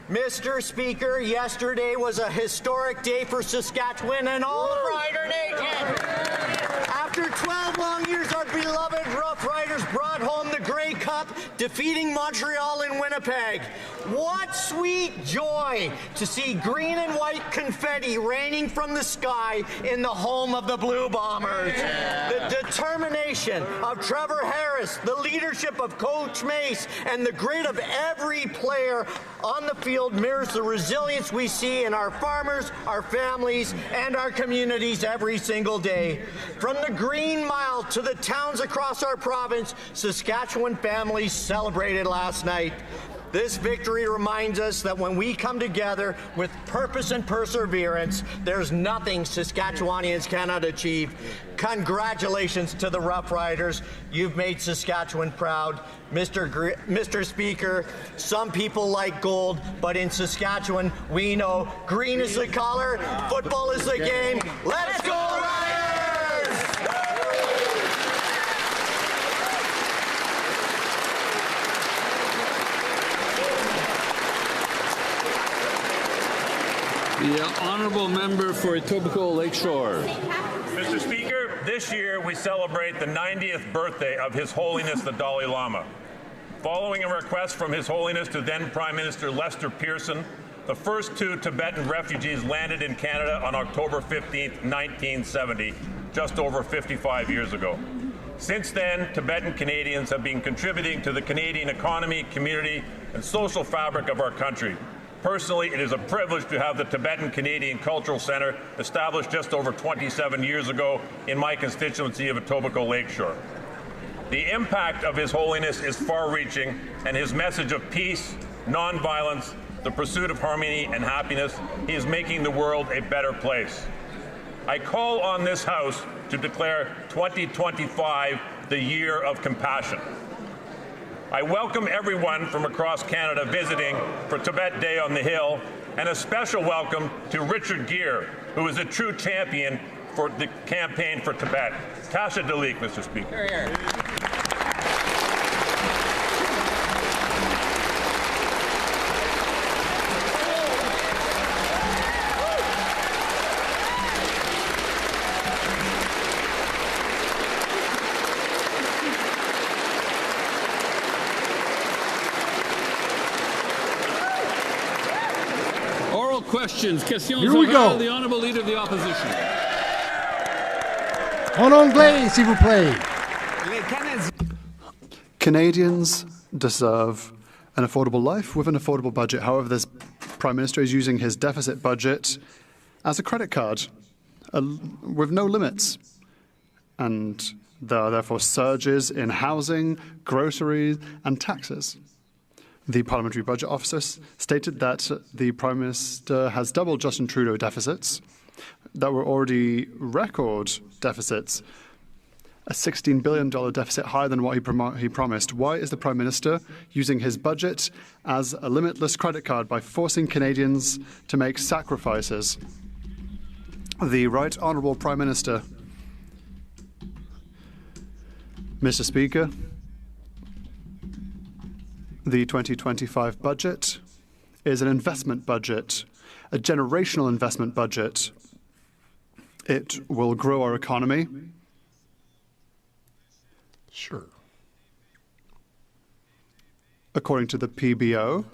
Y: Mr. Speaker, yesterday was a historic day for Saskatchewan and all of Rider Nation. After 12 long years, our beloved Rough Riders brought home the Grey Cup. defeating Montreal and Winnipeg. What sweet joy to see green and white confetti raining from the sky in the home of the Blue Bombers. The determination of Trevor Harris, the leadership of Coach Mace, and the grit of every player on the field mirrors the resilience we see in our farmers, our families, and our communities every single day. From the Green Mile to the towns across our province, Saskatchewan families celebrated last night. This victory reminds us that when we come together with purpose and perseverance, there's nothing Saskatchewanians cannot achieve. Congratulations to the Rough Riders. You've made Saskatchewan proud. Mr. Speaker, some people like gold, but in Saskatchewan, we know green is the color, football is the game. Let's go, Riders!
B: The honourable member for Etobicoke Lakeshore.
C: Mr. Speaker, this year we celebrate the 90th birthday of His Holiness the Dalai Lama. Following a request from His Holiness to then Prime Minister Lester Pearson, the first 2 Tibetan refugees landed in Canada on October 15, 1970, just over 55 years ago. Since then, Tibetan Canadians have been contributing to the Canadian economy, community, and social fabric of our country. Personally, it is a privilege to have the Tibetan Canadian Cultural Centre established just over 27 years ago in my constituency of Etobicoke Lakeshore. The impact of His Holiness is far-reaching, and his message of peace, non-violence, the pursuit of harmony and happiness, he is making the world a better place. I call on this House to declare 2025 the year of compassion. I welcome everyone from across Canada visiting for Tibet Day on the Hill, and a special welcome to Richard Gere, who is a true champion for the campaign for Tibet. Tasha Dalik, Mr. Speaker.
Y: Here, here.
B: Questions. Questions
A: Here we go.
B: The Honourable Leader of the Opposition.
A: En anglais, s'il vous plaît.
D: Canadians deserve an affordable life with an affordable budget. However, this Prime Minister is using his deficit budget as a credit card with no limits. And there are therefore surges in housing, groceries, and taxes. The Parliamentary Budget Officer stated that the Prime Minister has doubled Justin Trudeau deficits that were already record deficits, a $16 billion deficit higher than what he promised. Why is the Prime Minister using his budget as a limitless credit card by forcing Canadians to make sacrifices? The Right Honourable Prime Minister. Mr. Speaker, the 2025 budget is an investment budget, a generational investment budget. It will grow our economy.
A: Sure.
D: According to the PBO,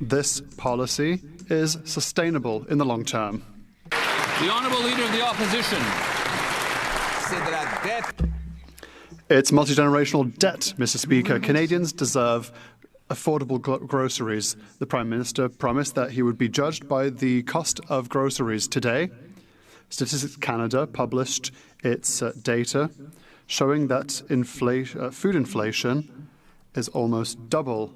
D: this policy is sustainable in the long term.
B: The Honourable Leader of the Opposition.
D: It's multi-generational debt, Mr. Speaker. Canadians deserve affordable groceries. The Prime Minister promised that he would be judged by the cost of groceries. Today, Statistics Canada published its data showing that food inflation is almost double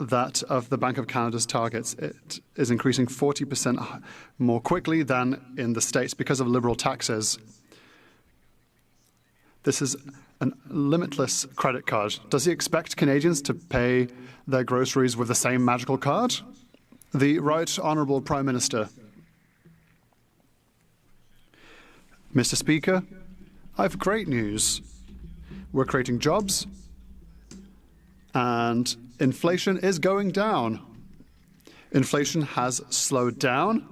D: that of the Bank of Canada's targets. It is increasing 40% more quickly than in the States because of liberal taxes. This is a limitless credit card. Does he expect Canadians to pay their groceries with the same magical card? The Right Honourable Prime Minister. Mr. Speaker, I have great news. We're creating jobs, and inflation is going down. Inflation has slowed down,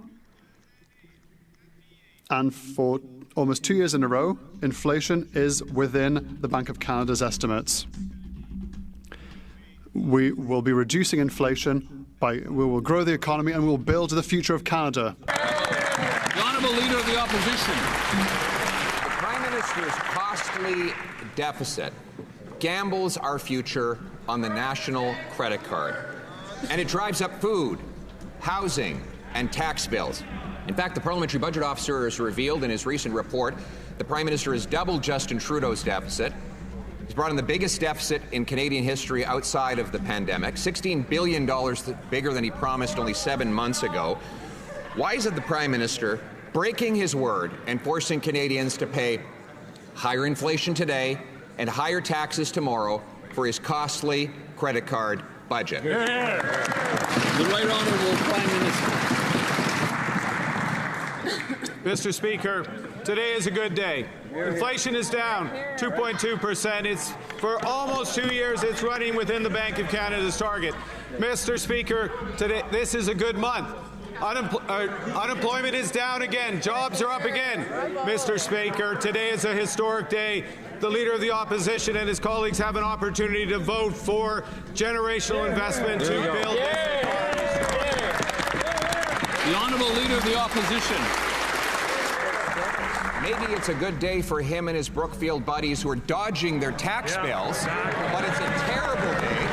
D: and for almost 2 years in a row, inflation is within the Bank of Canada's estimates. We will be reducing inflation we will grow the economy and we will build the future of Canada.
B: The Honourable Leader of the Opposition.
F: The Prime Minister's costly deficit gambles our future on the national credit card. And it drives up food, housing, and tax bills. In fact, the Parliamentary Budget Officer has revealed in his recent report the Prime Minister has doubled Justin Trudeau's deficit. He's brought in the biggest deficit in Canadian history outside of the pandemic, $16 billion bigger than he promised only 7 months ago. Why is it the Prime Minister breaking his word and forcing Canadians to pay higher inflation today and higher taxes tomorrow for his costly credit card budget?
B: The Right Honourable Prime Minister.
V: Mr. Speaker, today is a good day. Inflation is down 2.2%. It's for almost 2 years. It's running within the Bank of Canada's target. Mr. Speaker, today this is a good month. Unemployment is down again. Jobs are up again. Mr. Speaker, today is a historic day. The Leader of the Opposition and his colleagues have an opportunity to vote for generational investment to build this economy.
B: The Honourable Leader of the Opposition.
F: Maybe it's a good day for him and his Brookfield buddies who are dodging their tax bills, but it's a terrible day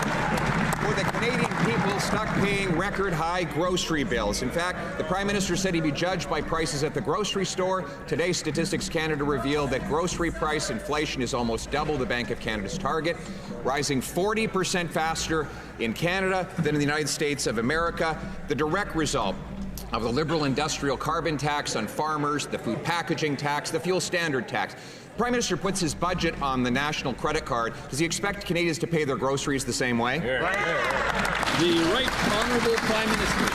F: for the Canadian people stuck paying record-high grocery bills. In fact, the Prime Minister said he'd be judged by prices at the grocery store. Today, Statistics Canada revealed that grocery price inflation is almost double the Bank of Canada's target, rising 40% faster in Canada than in the United States of America. The direct result of the Liberal industrial carbon tax on farmers, the food packaging tax, the fuel standard tax. The Prime Minister puts his budget on the national credit card. Does he expect Canadians to pay their groceries the same way?
B: The Right Honourable Prime Minister.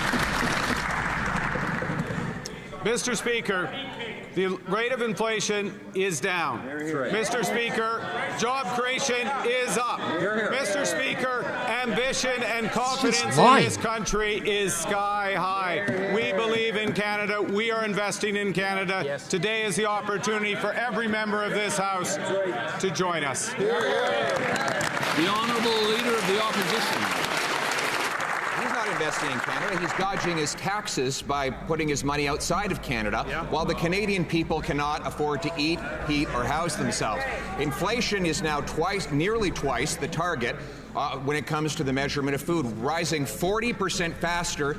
V: Mr. Speaker, the rate of inflation is down. Mr. Speaker, job creation is up. Mr. Speaker, ambition and confidence in this country is sky high. We believe in Canada. We are investing in Canada. Today is the opportunity for every member of this House to join us.
B: The Honourable Leader of the Opposition.
F: He's not investing in Canada. He's dodging his taxes by putting his money outside of Canada, while the Canadian people cannot afford to eat, heat, or house themselves. Inflation is now nearly twice the target when it comes to the measurement of food, rising 40% faster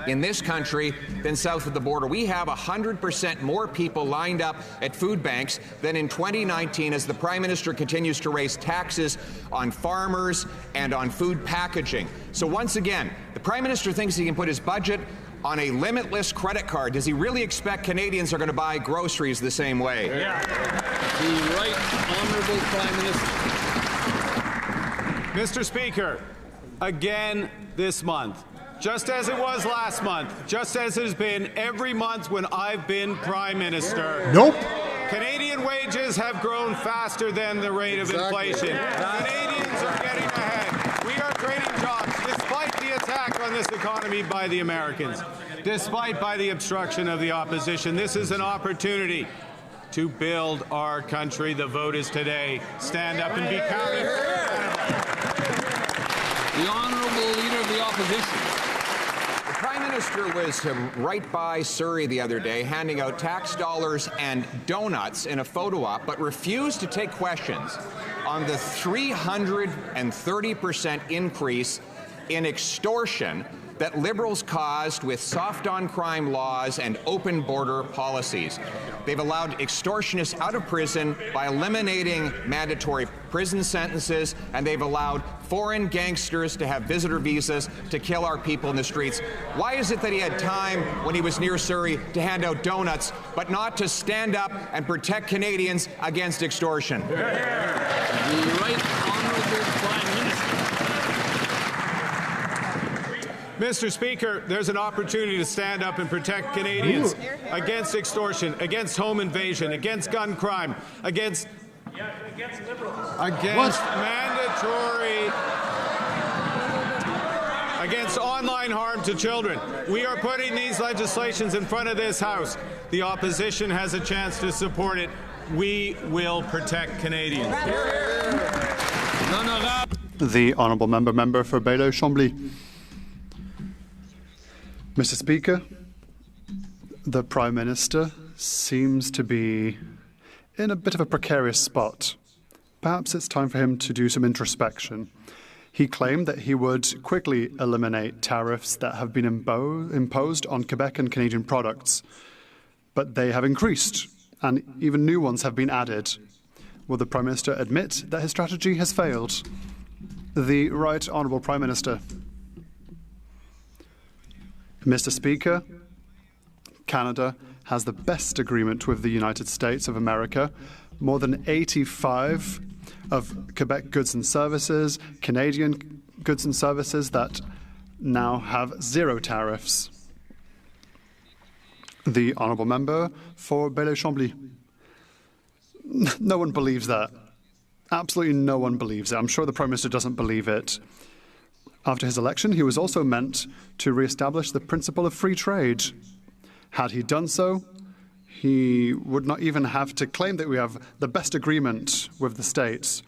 F: in this country than south of the border. We have 100% more people lined up at food banks than in 2019 as the Prime Minister continues to raise taxes on farmers and on food packaging. So once again, the Prime Minister thinks he can put his budget on a limitless credit card. Does he really expect Canadians are going to buy groceries the same way?
B: The Right Honourable Prime Minister.
V: Mr. Speaker, again this month, just as it was last month, just as it has been every month when I've been Prime Minister.
A: Nope.
V: Canadian wages have grown faster than the rate of inflation. Canadians are getting ahead. We are creating jobs despite the attack on this economy by the Americans, despite by the obstruction of the opposition. This is an opportunity to build our country. The vote is today. Stand up and be counted.
B: The Honourable Leader of the Opposition.
F: The Prime Minister was right by Surrey the other day handing out tax dollars and donuts in a photo op, but refused to take questions on the 330% increase in extortion that Liberals caused with soft-on-crime laws and open border policies. They've allowed extortionists out of prison by eliminating mandatory prison sentences, and they've allowed foreign gangsters to have visitor visas to kill our people in the streets. Why is it that he had time when he was near Surrey to hand out donuts, but not to stand up and protect Canadians against extortion?
B: The Right Honourable Prime Minister.
V: Mr. Speaker, there's an opportunity to stand up and protect Canadians against extortion, against home invasion, against gun crime, against mandatory
E: against online harm to children. We are putting these legislations in front of this House. The opposition has a chance to support it. We will protect Canadians.
D: The honourable member for Belleau-Chambly. Mr. Speaker, the Prime Minister seems to be in a bit of a precarious spot. Perhaps it's time for him to do some introspection. He claimed that he would quickly eliminate tariffs that have been imposed on Quebec and Canadian products, but they have increased, and even new ones have been added. Will the Prime Minister admit that his strategy has failed? The Right Honourable Prime Minister. Mr. Speaker, Canada has the best agreement with the United States of America. More than 85 of Quebec goods and services, Canadian goods and services that now have zero tariffs. The honourable member for Belleau-Chambly. No one believes that. Absolutely no one believes it. I'm sure the Prime Minister doesn't believe it. After his election, he was also meant to re-establish the principle of free trade. Had he done so, he would not even have to claim that we have the best agreement with the States.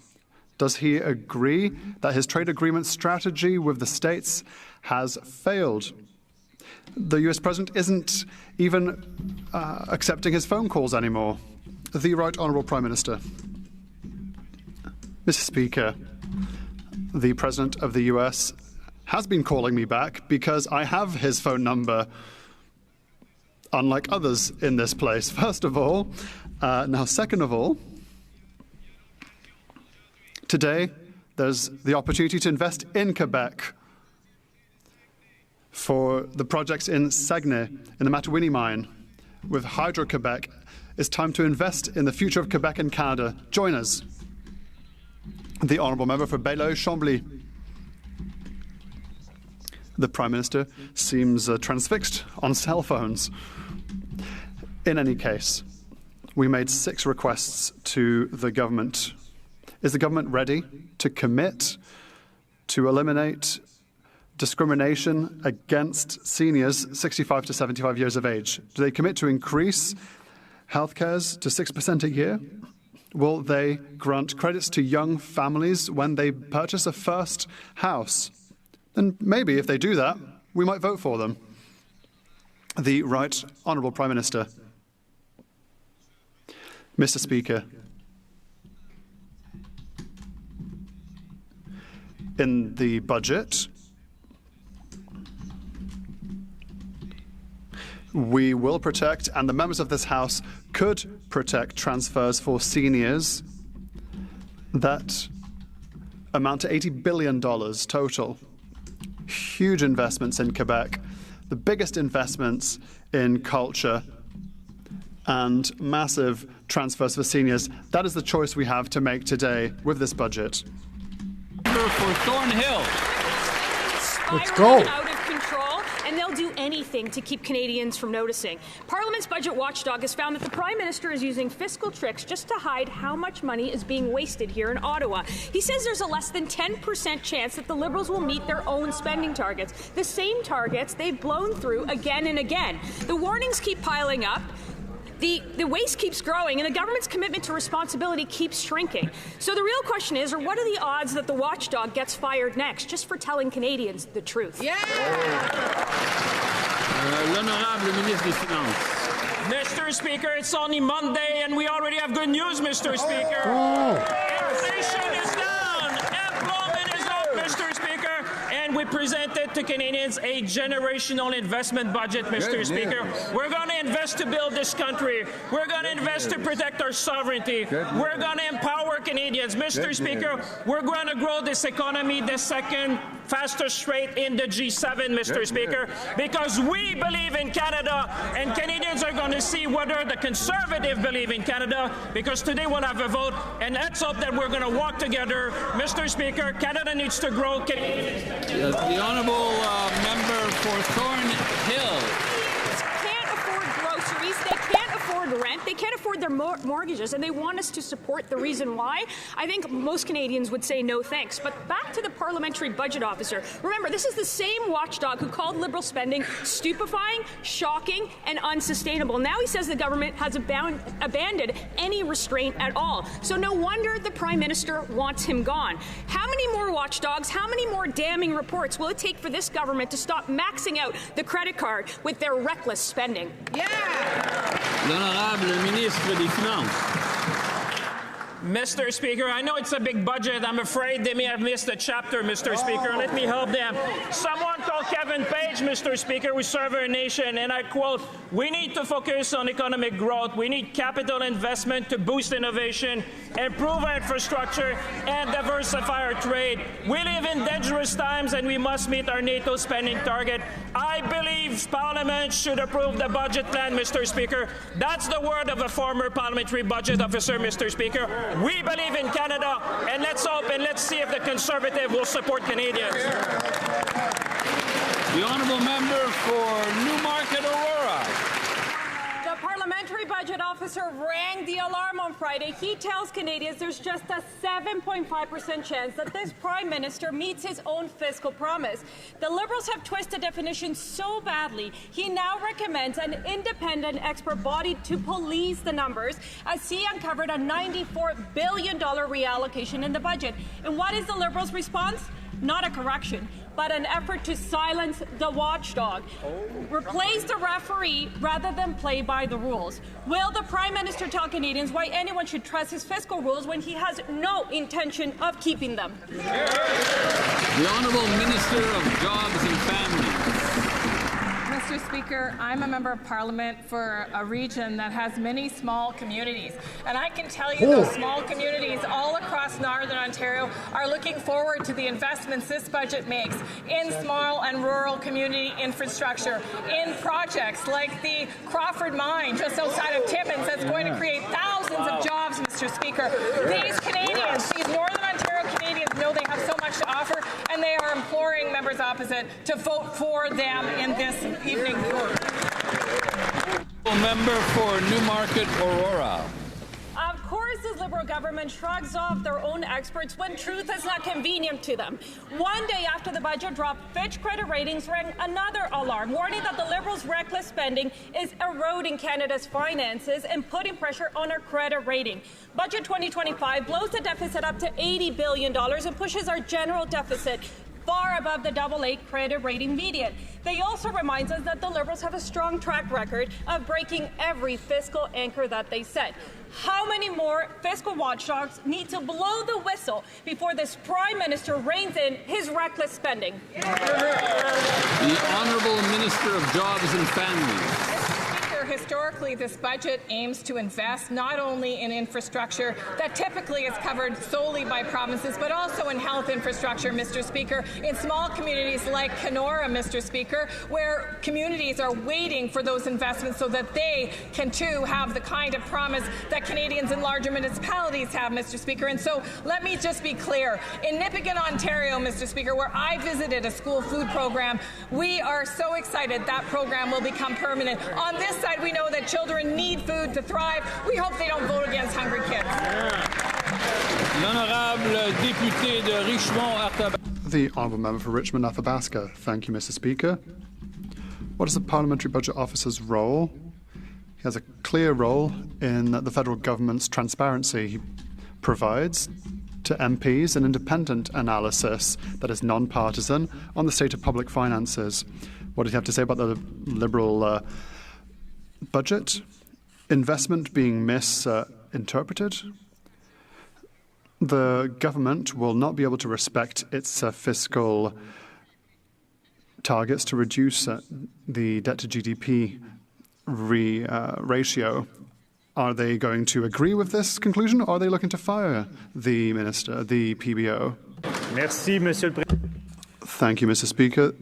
D: Does he agree that his trade agreement strategy with the States has failed? The US President isn't even accepting his phone calls anymore. The Right Honourable Prime Minister. Mr. Speaker, the President of the US has been calling me back because I have his phone number, unlike others in this place, first of all. Now, second of all, today there's the opportunity to invest in Quebec for the projects in Saguenay, in the Matawini mine, with Hydro-Quebec. It's time to invest in the future of Quebec and Canada. Join us. The honourable member for Belleau-Chambly. The Prime Minister seems transfixed on cell phones. In any case, we made 6 requests to the government. Is the government ready to commit to eliminate discrimination against seniors 65 to 75 years of age? Do they commit to increase healthcares to 6% a year? Will they grant credits to young families when they purchase a first house? And maybe if they do that, we might vote for them. The Right Honourable Prime Minister. Mr. Speaker, in the budget, we will protect, and the members of this House could protect, transfers for seniors that amount to $80 billion total. Huge investments in Quebec, the biggest investments in culture, and massive transfers for seniors. That is the choice we have to make today with this budget.
B: For Thornhill.
A: Let's go.
G: Out of control, and they'll do anything to keep Canadians from noticing. Parliament's budget watchdog has found that the Prime Minister is using fiscal tricks just to hide how much money is being wasted here in Ottawa. He says there's a less than 10% chance that the Liberals will meet their own spending targets, the same targets they've blown through again and again. The warnings keep piling up. The waste keeps growing, and the government's commitment to responsibility keeps shrinking. So the real question is, what are the odds that the watchdog gets fired next, just for telling Canadians the truth?
B: Yeah! L'honorable ministre des Finances.
H: Mr. Speaker, it's only Monday, and we already have good news, Mr. Speaker. Inflation is down. Employment is up, Mr. Speaker. And we presented to Canadians a generational investment budget, Mr. Speaker. We're going to invest to build this country. We're going to invest to protect our sovereignty. We're going to empower Canadians. Mr. Speaker, we're going to grow this economy the second fastest rate in the G7, Mr. Speaker, because we believe in Canada, and Canadians are going to see whether the Conservative believe in Canada, because today we'll have a vote, and let's hope that we're going to walk together. Mr. Speaker, Canada needs to grow.
B: The honourable member for Thornhill.
G: Can't afford groceries. They can't afford afford rent, they can't afford their mortgages, and they want us to support the reason why. I think most Canadians would say no thanks. But back to the parliamentary budget officer. Remember, this is the same watchdog who called Liberal spending stupefying, shocking, and unsustainable. Now he says the government has abandoned any restraint at all. So no wonder the Prime Minister wants him gone. How many more watchdogs, how many more damning reports will it take for this government to stop maxing out the credit card with their reckless spending?
B: L'honorable ministre des Finances.
H: Mr. Speaker, I know it's a big budget. I'm afraid they may have missed a chapter, Mr. Speaker. Let me help them. Someone told Kevin Page, Mr. Speaker, we serve our nation, and I quote, "We need to focus on economic growth. We need capital investment to boost innovation, improve our infrastructure, and diversify our trade. We live in dangerous times, and we must meet our NATO spending target." I believe Parliament should approve the budget plan, Mr. Speaker. That's the word of a former parliamentary budget officer, Mr. Speaker. We believe in Canada, and let's hope and let's see if the Conservative will support Canadians.
B: The honourable member for Newmarket Aurora.
G: The parliamentary budget officer rang the alarm on Friday. He tells Canadians there's just a 7.5% chance that this Prime Minister meets his own fiscal promise. The Liberals have twisted definitions so badly, he now recommends an independent expert body to police the numbers, as he uncovered a $94 billion reallocation in the budget. And what is the Liberals' response? Not a correction, but an effort to silence the watchdog. Replace the referee rather than play by the rules. Will the Prime Minister tell Canadians why anyone should trust his fiscal rules when he has no intention of keeping them?
B: The Honourable Minister of Jobs and Families.
I: Mr. Speaker, I'm a member of Parliament for a region that has many small communities. And I can tell you those small communities all across Northern Ontario are looking forward to the investments this budget makes in small and rural community infrastructure, in projects like the Crawford Mine just outside of Timmins that's going to create thousands of jobs, Mr. Speaker. These Canadians, these Northern Ontario Canadians know they have so much to offer, and they are imploring members opposite to vote for them in this evening.
B: Member for Newmarket Aurora.
G: Of course, the Liberal government shrugs off their own experts when truth is not convenient to them. One day after the budget dropped, Fitch credit ratings rang another alarm, warning that the Liberals' reckless spending is eroding Canada's finances and putting pressure on our credit rating. Budget 2025 blows the deficit up to $80 billion and pushes our general deficit far above the AA credit rating median. They also remind us that the Liberals have a strong track record of breaking every fiscal anchor that they set. How many more fiscal watchdogs need to blow the whistle before this Prime Minister reins in his reckless spending?
B: The Honourable Minister of Jobs and Families.
I: Historically, this budget aims to invest not only in infrastructure that typically is covered solely by provinces, but also in health infrastructure, Mr. Speaker, in small communities like Kenora, Mr. Speaker, where communities are waiting for those investments so that they can too have the kind of promise that Canadians in larger municipalities have, Mr. Speaker. And so let me just be clear. In Nipigon, Ontario, Mr. Speaker, where I visited a school food program, we are so excited that program will become permanent. On this side, we know that children need food to thrive. We hope they don't vote against hungry kids.
B: L'honorable député de Richmond-Arthabasca.
D: The honourable member for Richmond-Athabasca. Thank you, Mr. Speaker. What is the parliamentary budget officer's role? He has a clear role in the federal government's transparency. He provides to MPs an independent analysis that is non-partisan on the state of public finances. What does he have to say about the Liberal budget? Investment being misinterpreted. The government will not be able to respect its fiscal targets to reduce the debt to GDP ratio. Are they going to agree with this conclusion, or are they looking to fire the minister, the PBO?
J: Merci, Monsieur le Président.
D: Thank you, Mr. Speaker.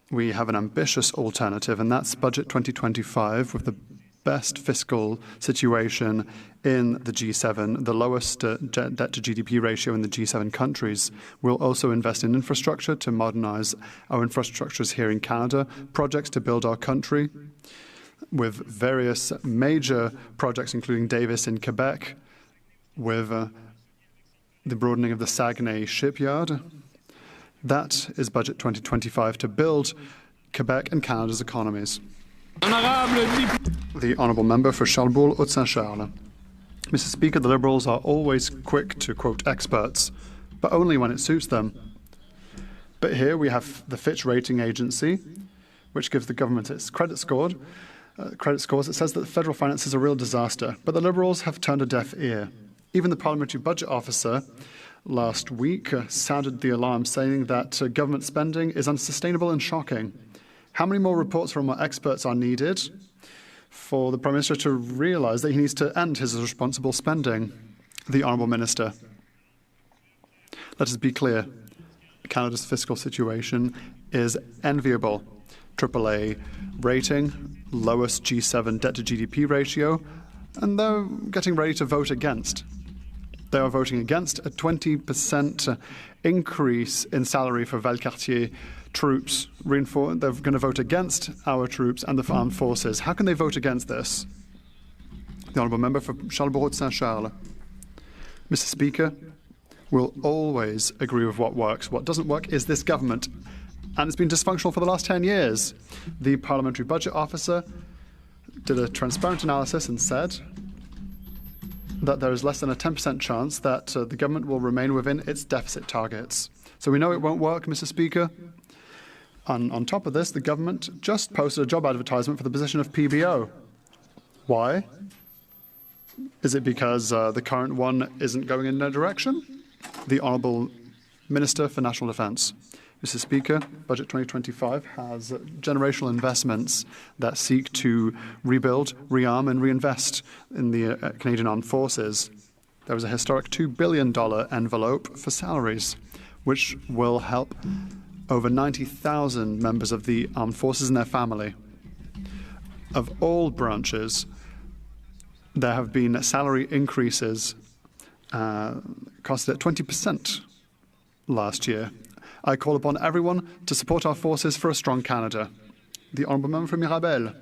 D: We have an ambitious alternative, and that's Budget 2025 with the best fiscal situation in the G7, the lowest debt to GDP ratio in the G7 countries. We'll also invest in infrastructure to modernize our infrastructures here in Canada, projects to build our country. with various major projects, including Davis in Quebec, with the broadening of the Saguenay shipyard. That is Budget 2025 to build Quebec and Canada's economies. The Honourable Member for Charlebourg-Haute-Saint-Charles. Mr. Speaker, the Liberals are always quick to quote experts, but only when it suits them. But here we have the Fitch rating agency, which gives the government its credit scores. It says that the federal finances are a real disaster, but the Liberals have turned a deaf ear. Even the Parliamentary Budget Officer last week sounded the alarm, saying that government spending is unsustainable and shocking. How many more reports from our experts are needed for the Prime Minister to realise that he needs to end his irresponsible spending? The Honourable Minister. Let us be clear. Canada's fiscal situation is enviable. AAA rating, lowest G7 debt-to-GDP ratio, and they're getting ready to vote against. They are voting against a 20% increase in salary for Valcartier troops. They're going to vote against our troops and the armed forces. How can they vote against this? The Honourable Member for Charlebourg-Haute-Saint-Charles. Mr. Speaker, we'll always agree with what works. What doesn't work is this government, and it's been dysfunctional for the last 10 years. The Parliamentary Budget Officer did a transparent analysis and said that there is less than a 10% chance that the government will remain within its deficit targets. So we know it won't work, Mr. Speaker. On top of this, the government just posted a job advertisement for the position of PBO. Why? Is it because the current one isn't going in their direction? The Honourable Minister for National Defence. Mr. Speaker, Budget 2025 has generational investments that seek to rebuild, rearm and reinvest in the Canadian Armed Forces. There was a historic $2 billion envelope for salaries, which will help over 90,000 members of the Armed Forces and their family. Of all branches, there have been salary increases costed at 20% last year. I call upon everyone to support our forces for a strong Canada. The Honourable Member for Mirabel.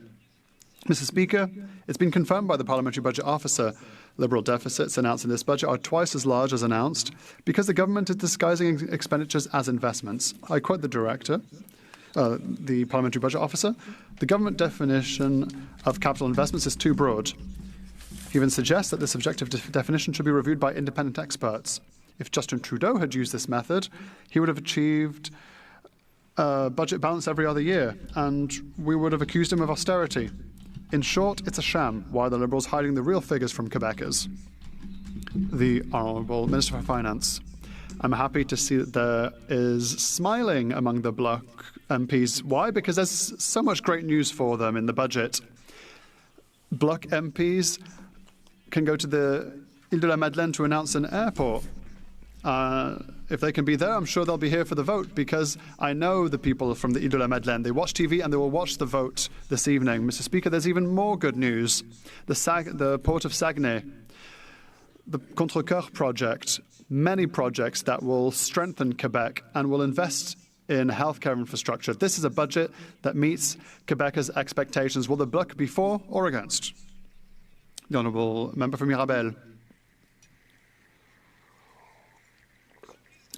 D: Mr. Speaker, it's been confirmed by the Parliamentary Budget Officer. Liberal deficits announced in this budget are twice as large as announced because the government is disguising expenditures as investments. I quote the the Parliamentary Budget Officer. The government definition of capital investments is too broad. He even suggests that this objective definition should be reviewed by independent experts. If Justin Trudeau had used this method, he would have achieved budget balance every other year, and we would have accused him of austerity. In short, it's a sham. Why are the Liberals hiding the real figures from Quebecers? The Honourable Minister for Finance. I'm happy to see that there is smiling among the Bloc MPs. Why? Because there's so much great news for them in the budget. Bloc MPs can go to the Ile de la Madeleine to announce an airport. If they can be there, I'm sure they'll be here for the vote, because I know the people from the Ile de la Madeleine. They watch TV and they will watch the vote this evening. Mr. Speaker, there's even more good news. The port of Saguenay, the Contrecoeur project, many projects that will strengthen Quebec and will invest in healthcare infrastructure. This is a budget that meets Quebecers' expectations. Will the Bloc be for or against? The Honourable Member for Mirabel.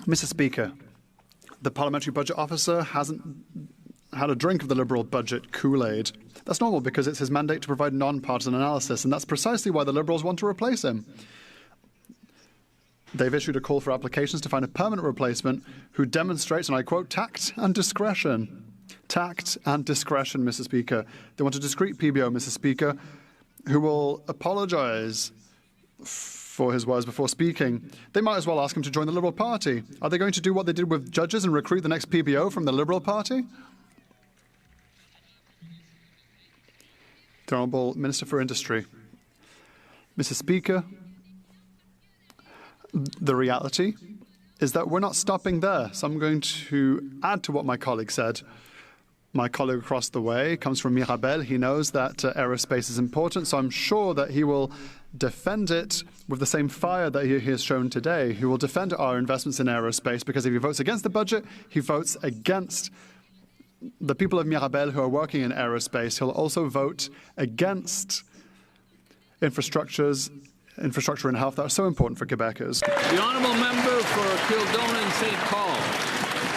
D: Mr. Speaker, the Parliamentary Budget Officer hasn't had a drink of the Liberal budget Kool-Aid. That's normal because it's his mandate to provide non-partisan analysis, and that's precisely why the Liberals want to replace him. They've issued a call for applications to find a permanent replacement who demonstrates, and I quote, tact and discretion. Tact and discretion, Mr. Speaker. They want a discreet PBO, Mr. Speaker, who will apologise for his words before speaking. They might as well ask him to join the Liberal Party. Are they going to do what they did with judges and recruit the next PBO from the Liberal Party? The Honourable Minister for Industry. Mr. Speaker, the reality is that we're not stopping there. So I'm going to add to what my colleague said. My colleague across the way comes from Mirabel. He knows that aerospace is important, so I'm sure that he will defend it with the same fire that he has shown today. He will defend our investments in aerospace, because if he votes against the budget, he votes against the people of Mirabel who are working in aerospace. He'll also vote against infrastructure and health that are so important for Quebecers.
B: The honourable member for Kildonan St. Paul.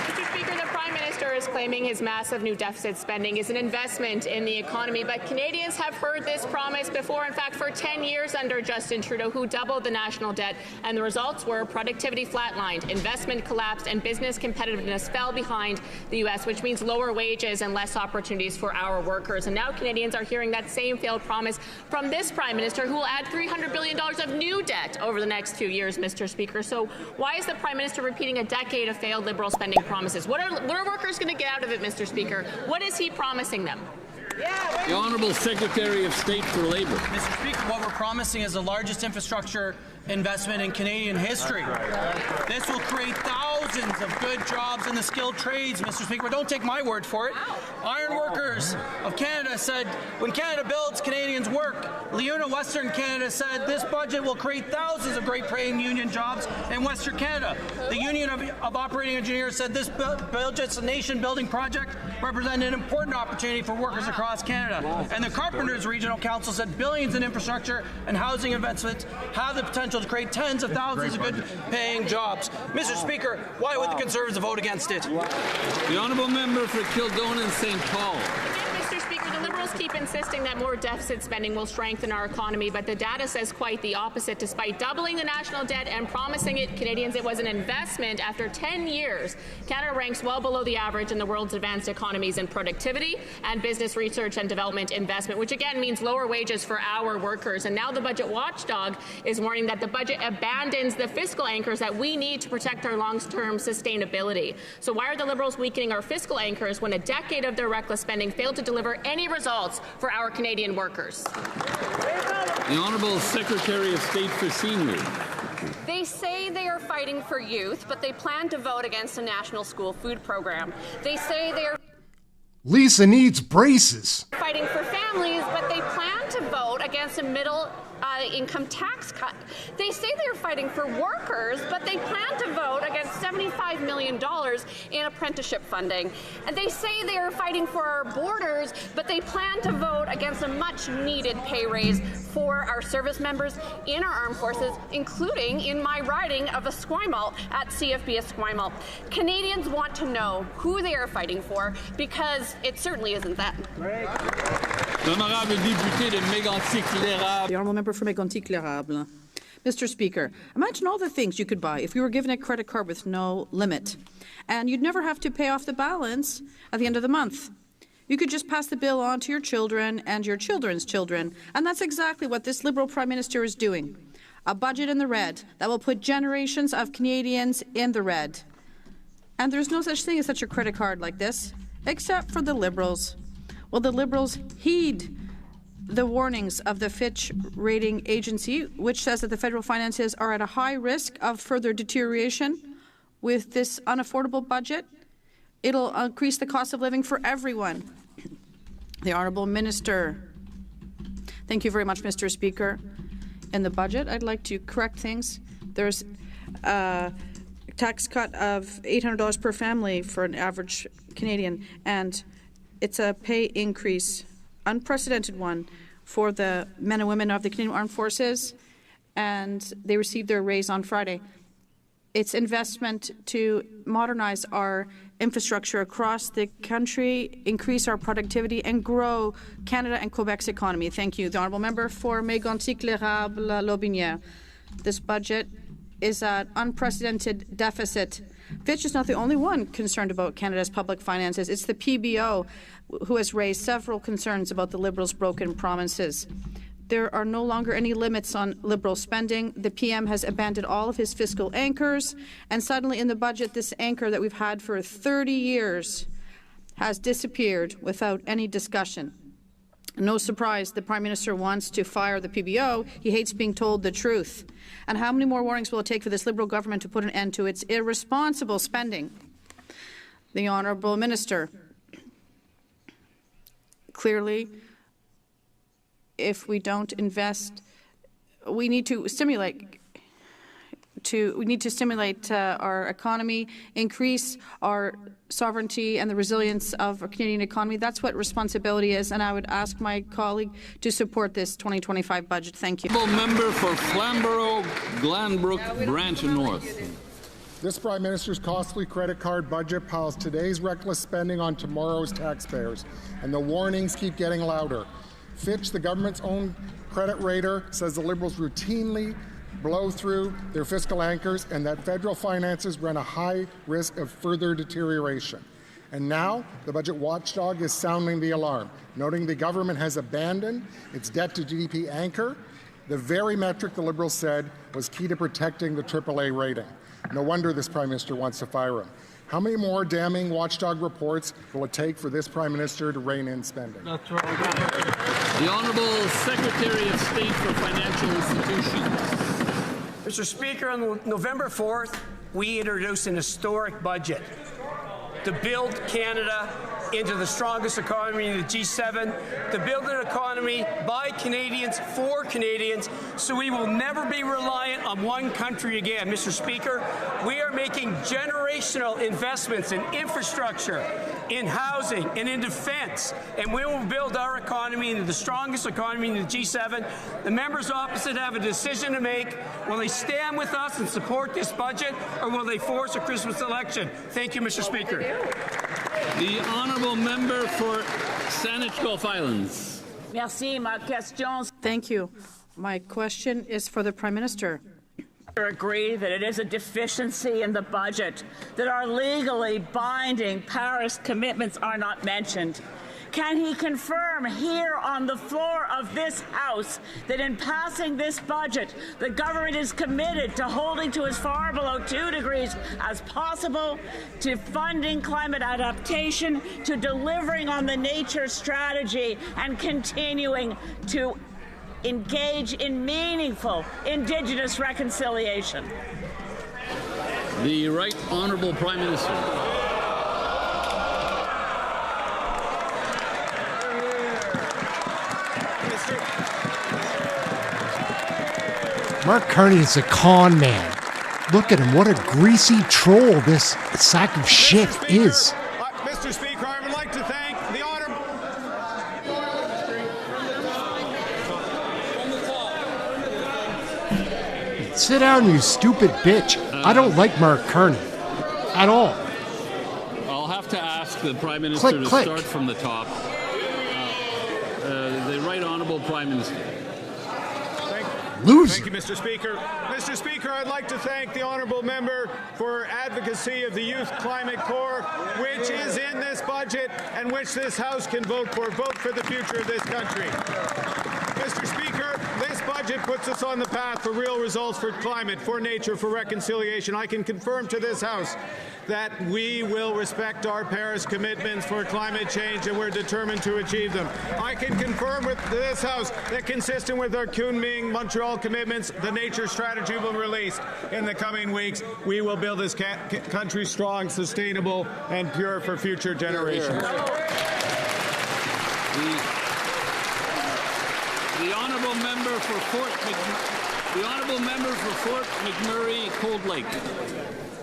K: Mr. Speaker, the Prime Minister is claiming his massive new deficit spending is an investment in the economy, but Canadians have heard this promise before. In fact, for 10 years under Justin Trudeau, who doubled the national debt, and the results were productivity flatlined, investment collapsed, and business competitiveness fell behind the U.S., which means lower wages and less opportunities for our workers. And now Canadians are hearing that same failed promise from this Prime Minister, who will add $300 billion of new debt over the next 2 years, Mr. Speaker. So why is the Prime Minister repeating a decade of failed Liberal spending promises? What are workers going to get out of it, Mr. Speaker? What is he promising them?
B: The Honourable Secretary of State for Labour.
N: Mr. Speaker, what we're promising is the largest infrastructure investment in Canadian history. This will create thousands of good jobs in the skilled trades, Mr. Speaker. But don't take my word for it. Iron Workers of Canada said, when Canada builds, Canadians work. Leuna Western Canada said this budget will create thousands of great paying union jobs in Western Canada. The Union of Operating Engineers said this budget's a nation-building project represented an important opportunity for workers across Canada. And the Carpenters Regional Council said billions in infrastructure and housing investments have the potential to create tens of thousands of good-paying jobs. Mr. Speaker, why would the Conservatives vote against it?
B: The honourable member for Kildonan St. Paul.
K: Mr. Speaker, the Liberals keep insisting that more deficit spending will strengthen our economy, but the data says quite the opposite. Despite doubling the national debt and promising Canadians it was an investment, after 10 years, Canada ranks well below the average in the world's advanced economies in productivity and business research and development investment, which again means lower wages for our workers. And now the budget watchdog is warning that the budget abandons the fiscal anchors that we need to protect our long-term sustainability. So why are the Liberals weakening our fiscal anchors when a decade of their reckless spending failed to deliver any results for our Canadian workers?
B: The Honourable Secretary of State for Seniors.
O: They say they are fighting for youth, but they plan to vote against a national school food program. They say they are
A: Lisa needs braces.
O: fighting for families, but they plan to vote against a middle income tax cut. They say they're fighting for workers, but they plan to vote against $75 million in apprenticeship funding. And they say they are fighting for our borders, but they plan to vote against a much-needed pay raise for our service members in our armed forces, including in my riding of Esquimalt at CFB Esquimalt. Canadians want to know who they are fighting for, because it certainly isn't them.
Q: The honourable member for Mégantic-L'Érable. Mr. Speaker, imagine all the things you could buy if you were given a credit card with no limit, and you'd never have to pay off the balance at the end of the month. You could just pass the bill on to your children and your children's children, and that's exactly what this Liberal Prime Minister is doing. A budget in the red that will put generations of Canadians in the red. And there's no such thing as such a credit card like this, except for the Liberals. Well, the Liberals heed the warnings of the Fitch rating agency, which says that the federal finances are at a high risk of further deterioration. With this unaffordable budget, it'll increase the cost of living for everyone. The Honourable Minister. Thank you very much, Mr. Speaker. In the budget, I'd like to correct things. There's a tax cut of $800 per family for an average Canadian, and it's a pay increase, unprecedented one, for the men and women of the Canadian Armed Forces, and they received their raise on Friday. It's investment to modernize our infrastructure across the country, increase our productivity, and grow Canada and Quebec's economy. Thank you. The Honourable Member for Mégantic-L'Érable-Lotbinière. This budget is an unprecedented deficit. Fitch is not the only one concerned about Canada's public finances. It's the PBO who has raised several concerns about the Liberals' broken promises. There are no longer any limits on Liberal spending. The PM has abandoned all of his fiscal anchors, and suddenly in the budget, this anchor that we've had for 30 years has disappeared without any discussion. No surprise, the Prime Minister wants to fire the PBO. He hates being told the truth. And how many more warnings will it take for this Liberal government to put an end to its irresponsible spending? The Honourable Minister. Clearly, if we don't invest, we need to stimulate we need to stimulate our economy, increase our sovereignty and the resilience of our Canadian economy. That's what responsibility is, and I would ask my colleague to support this 2025 budget. Thank you.
B: Member for Flamborough, Glanbrook, Branch North.
M: This Prime Minister's costly credit card budget piles today's reckless spending on tomorrow's taxpayers, and the warnings keep getting louder. Fitch, the government's own credit rater, says the Liberals routinely blow through their fiscal anchors and that federal finances run a high risk of further deterioration. And now, the budget watchdog is sounding the alarm, noting the government has abandoned its debt-to-GDP anchor, the very metric the Liberals said was key to protecting the AAA rating. No wonder this Prime Minister wants to fire him. How many more damning watchdog reports will it take for this Prime Minister to rein in spending?
B: That's right. The Honourable Secretary of State for Financial Institutions.
P: Mr. Speaker, on November 4th, we introduced an historic budget to build Canada into the strongest economy in the G7, to build an economy by Canadians for Canadians, so we will never be reliant on one country again. Mr. Speaker, we are making generational investments in infrastructure, in housing, and in defense, and we will build our economy into the strongest economy in the G7. The members opposite have a decision to make. Will they stand with us and support this budget, or will they force a Christmas election? Thank you, Mr. Speaker.
B: The Honourable Member for Saanich Gulf Islands.
Q: Merci. Ma question. Thank you. My question is for the Prime Minister.
R: Agree that it is a deficiency in the budget that our legally binding Paris commitments are not mentioned. Can he confirm here on the floor of this House that in passing this budget, the government is committed to holding to as far below 2 degrees as possible, to funding climate adaptation, to delivering on the nature strategy, and continuing to engage in meaningful Indigenous reconciliation?
B: The Right Honourable Prime Minister.
A: Mark Carney is a con man. Look at him. What a greasy troll this sack of shit is.
E: Mr. Speaker, I would like to thank the Honourable...
A: Sit down, you stupid bitch. I don't like Mark Carney. At all.
B: I'll have to ask the Prime Minister to start from the top. The Right Honourable Prime Minister.
E: Thank you, Mr. Speaker. Mr. Speaker, I'd like to thank the Honourable Member for advocacy of the Youth Climate Corps, which is in this budget and which this House can vote for. Vote for the future of this country. Mr. Speaker, this budget puts us on the path for real results for climate, for nature, for reconciliation. I can confirm to this House that we will respect our Paris commitments for climate change, and we're determined to achieve them. I can confirm with this House that, consistent with our Kunming Montreal commitments, the nature strategy will be released in the coming weeks. We will build this country strong, sustainable, and pure for future generations.
B: The Honourable Member for Fort McMurray, Cold Lake.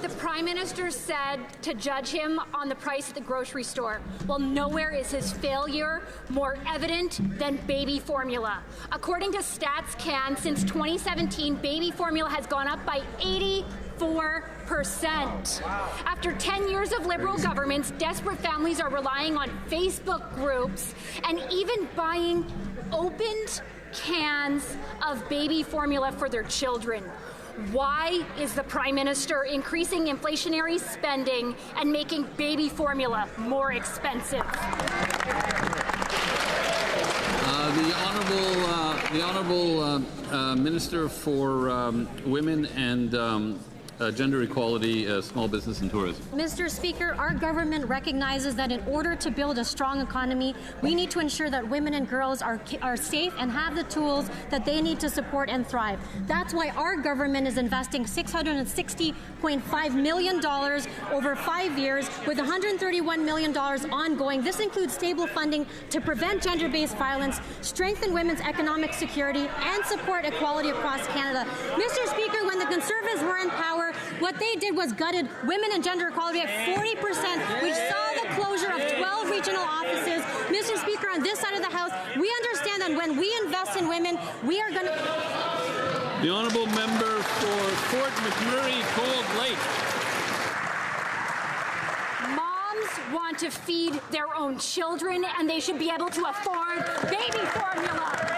S: The Prime Minister said to judge him on the price at the grocery store. Well, nowhere is his failure more evident than baby formula. According to StatsCan, since 2017, baby formula has gone up by 84%. After 10 years of Liberal governments, desperate families are relying on Facebook groups and even buying opened cans of baby formula for their children. Why is the Prime Minister increasing inflationary spending and making baby formula more expensive?
B: The Honourable Minister for Women and Gender Equality, Small Business and Tourism.
T: Mr. Speaker, our government recognizes that in order to build a strong economy, we need to ensure that women and girls are safe and have the tools that they need to support and thrive. That's why our government is investing $660.5 million over 5 years, with $131 million ongoing. This includes stable funding to prevent gender-based violence, strengthen women's economic security, and support equality across Canada. Mr. Speaker, when the Conservatives were in power, what they did was gutted women and gender equality at 40%, which saw the closure of 12 regional offices. Mr. Speaker, on this side of the House, we understand that when we invest in women, we are going to...
B: The honourable member for Fort McMurray, Cold Lake.
S: Moms want to feed their own children, and they should be able to afford baby formula.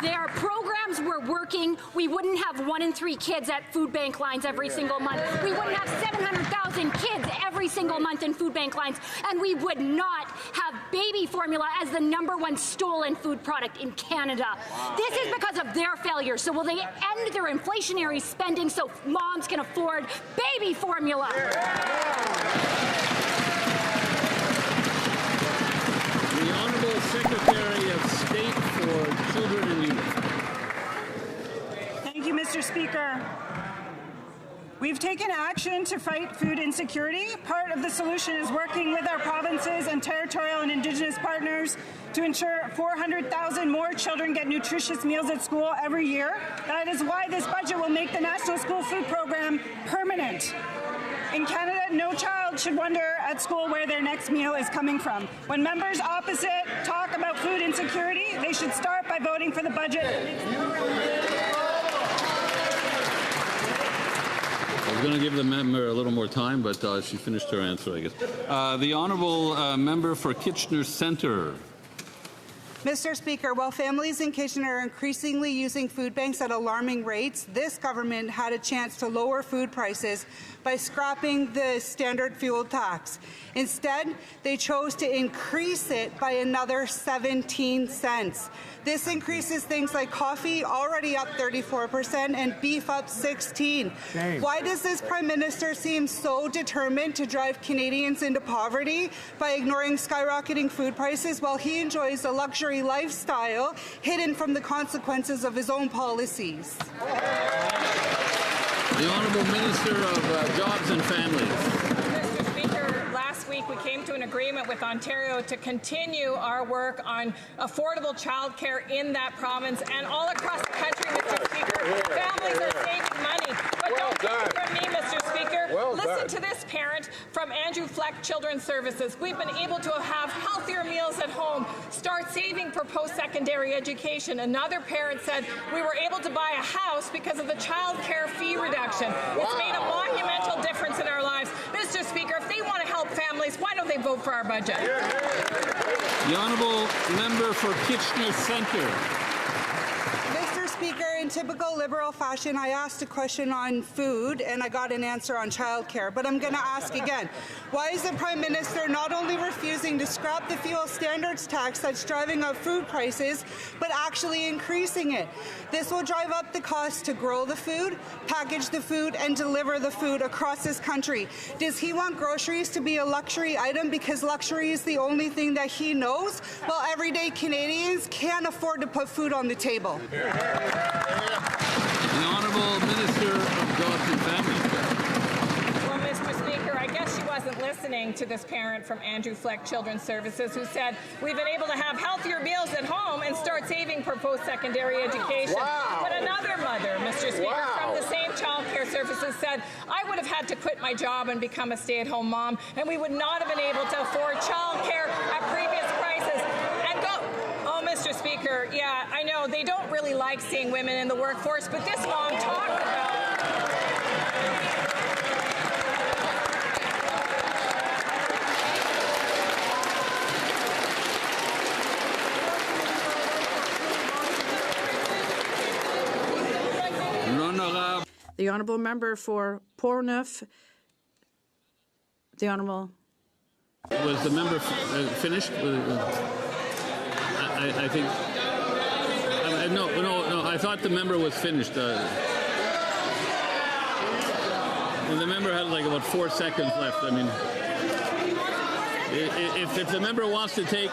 S: Their programs were working, we wouldn't have 1 in 3 kids at food bank lines every single month. We wouldn't have 700,000 kids every single month in food bank lines. And we would not have baby formula as the #1 stolen food product in Canada. Wow. This is because of their failure. So will they end their inflationary spending so moms can afford baby formula?
B: The Honourable Secretary of State for Children and Youth.
C: Thank you, Mr. Speaker. We've taken action to fight food insecurity. Part of the solution is working with our provinces and territorial and Indigenous partners to ensure 400,000 more children get nutritious meals at school every year. That is why this budget will make the National School Food Program permanent. In Canada, no child should wonder at school where their next meal is coming from. When members opposite talk about food insecurity, they should start by voting for the budget.
B: I was going to give the member a little more time, but she finished her answer, I guess. The honourable member for Kitchener Centre.
L: Mr. Speaker, while families in Kitchener are increasingly using food banks at alarming rates, this government had a chance to lower food prices by scrapping the standard fuel tax. Instead, they chose to increase it by another 17 cents. This increases things like coffee, already up 34%, and beef up 16%. Shame. Why does this Prime Minister seem so determined to drive Canadians into poverty by ignoring skyrocketing food prices while he enjoys a luxury lifestyle hidden from the consequences of his own policies?
B: The Honourable Minister of Jobs and Families.
I: Mr. Speaker, last week we came to an agreement with Ontario to continue our work on affordable childcare in that province and all across the country, Mr. Speaker. Families are saving money. But don't take it from me, Mr. Speaker. Listen to this parent from Andrew Fleck Children's Services. We've been able to have healthier meals at home, start saving for post-secondary education. Another parent said we were able to buy a house because of the child care fee reduction. It's made a monumental difference in our lives. Mr. Speaker, if they want to help families, why don't they vote for our budget?
B: The honourable member for Kitchener Centre.
L: Speaker, in typical Liberal fashion, I asked a question on food and I got an answer on childcare, but I'm going to ask again. Why is the Prime Minister not only refusing to scrap the fuel standards tax that's driving up food prices, but actually increasing it? This will drive up the cost to grow the food, package the food, and deliver the food across this country. Does he want groceries to be a luxury item because luxury is the only thing that he knows, while everyday Canadians can't afford to put food on the table?
B: The Honourable Minister of Jobs and Families.
I: Well, Mr. Speaker, I guess she wasn't listening to this parent from Andrew Fleck Children's Services who said we've been able to have healthier meals at home and start saving for post-secondary education.
U: Wow.
I: But another mother, Mr. Speaker, from the same child care services said, I would have had to quit my job and become a stay-at-home mom, and we would not have been able to afford child care at previous prices. And go... Mr. Speaker, yeah, I know they don't really like seeing women in the workforce, but this mom talked about...
Q: The honourable member for Portneuf. The honourable...
B: Was the member finished? I think... No, I thought the member was finished. The member had like about 4 seconds left. I mean, if the member wants to take...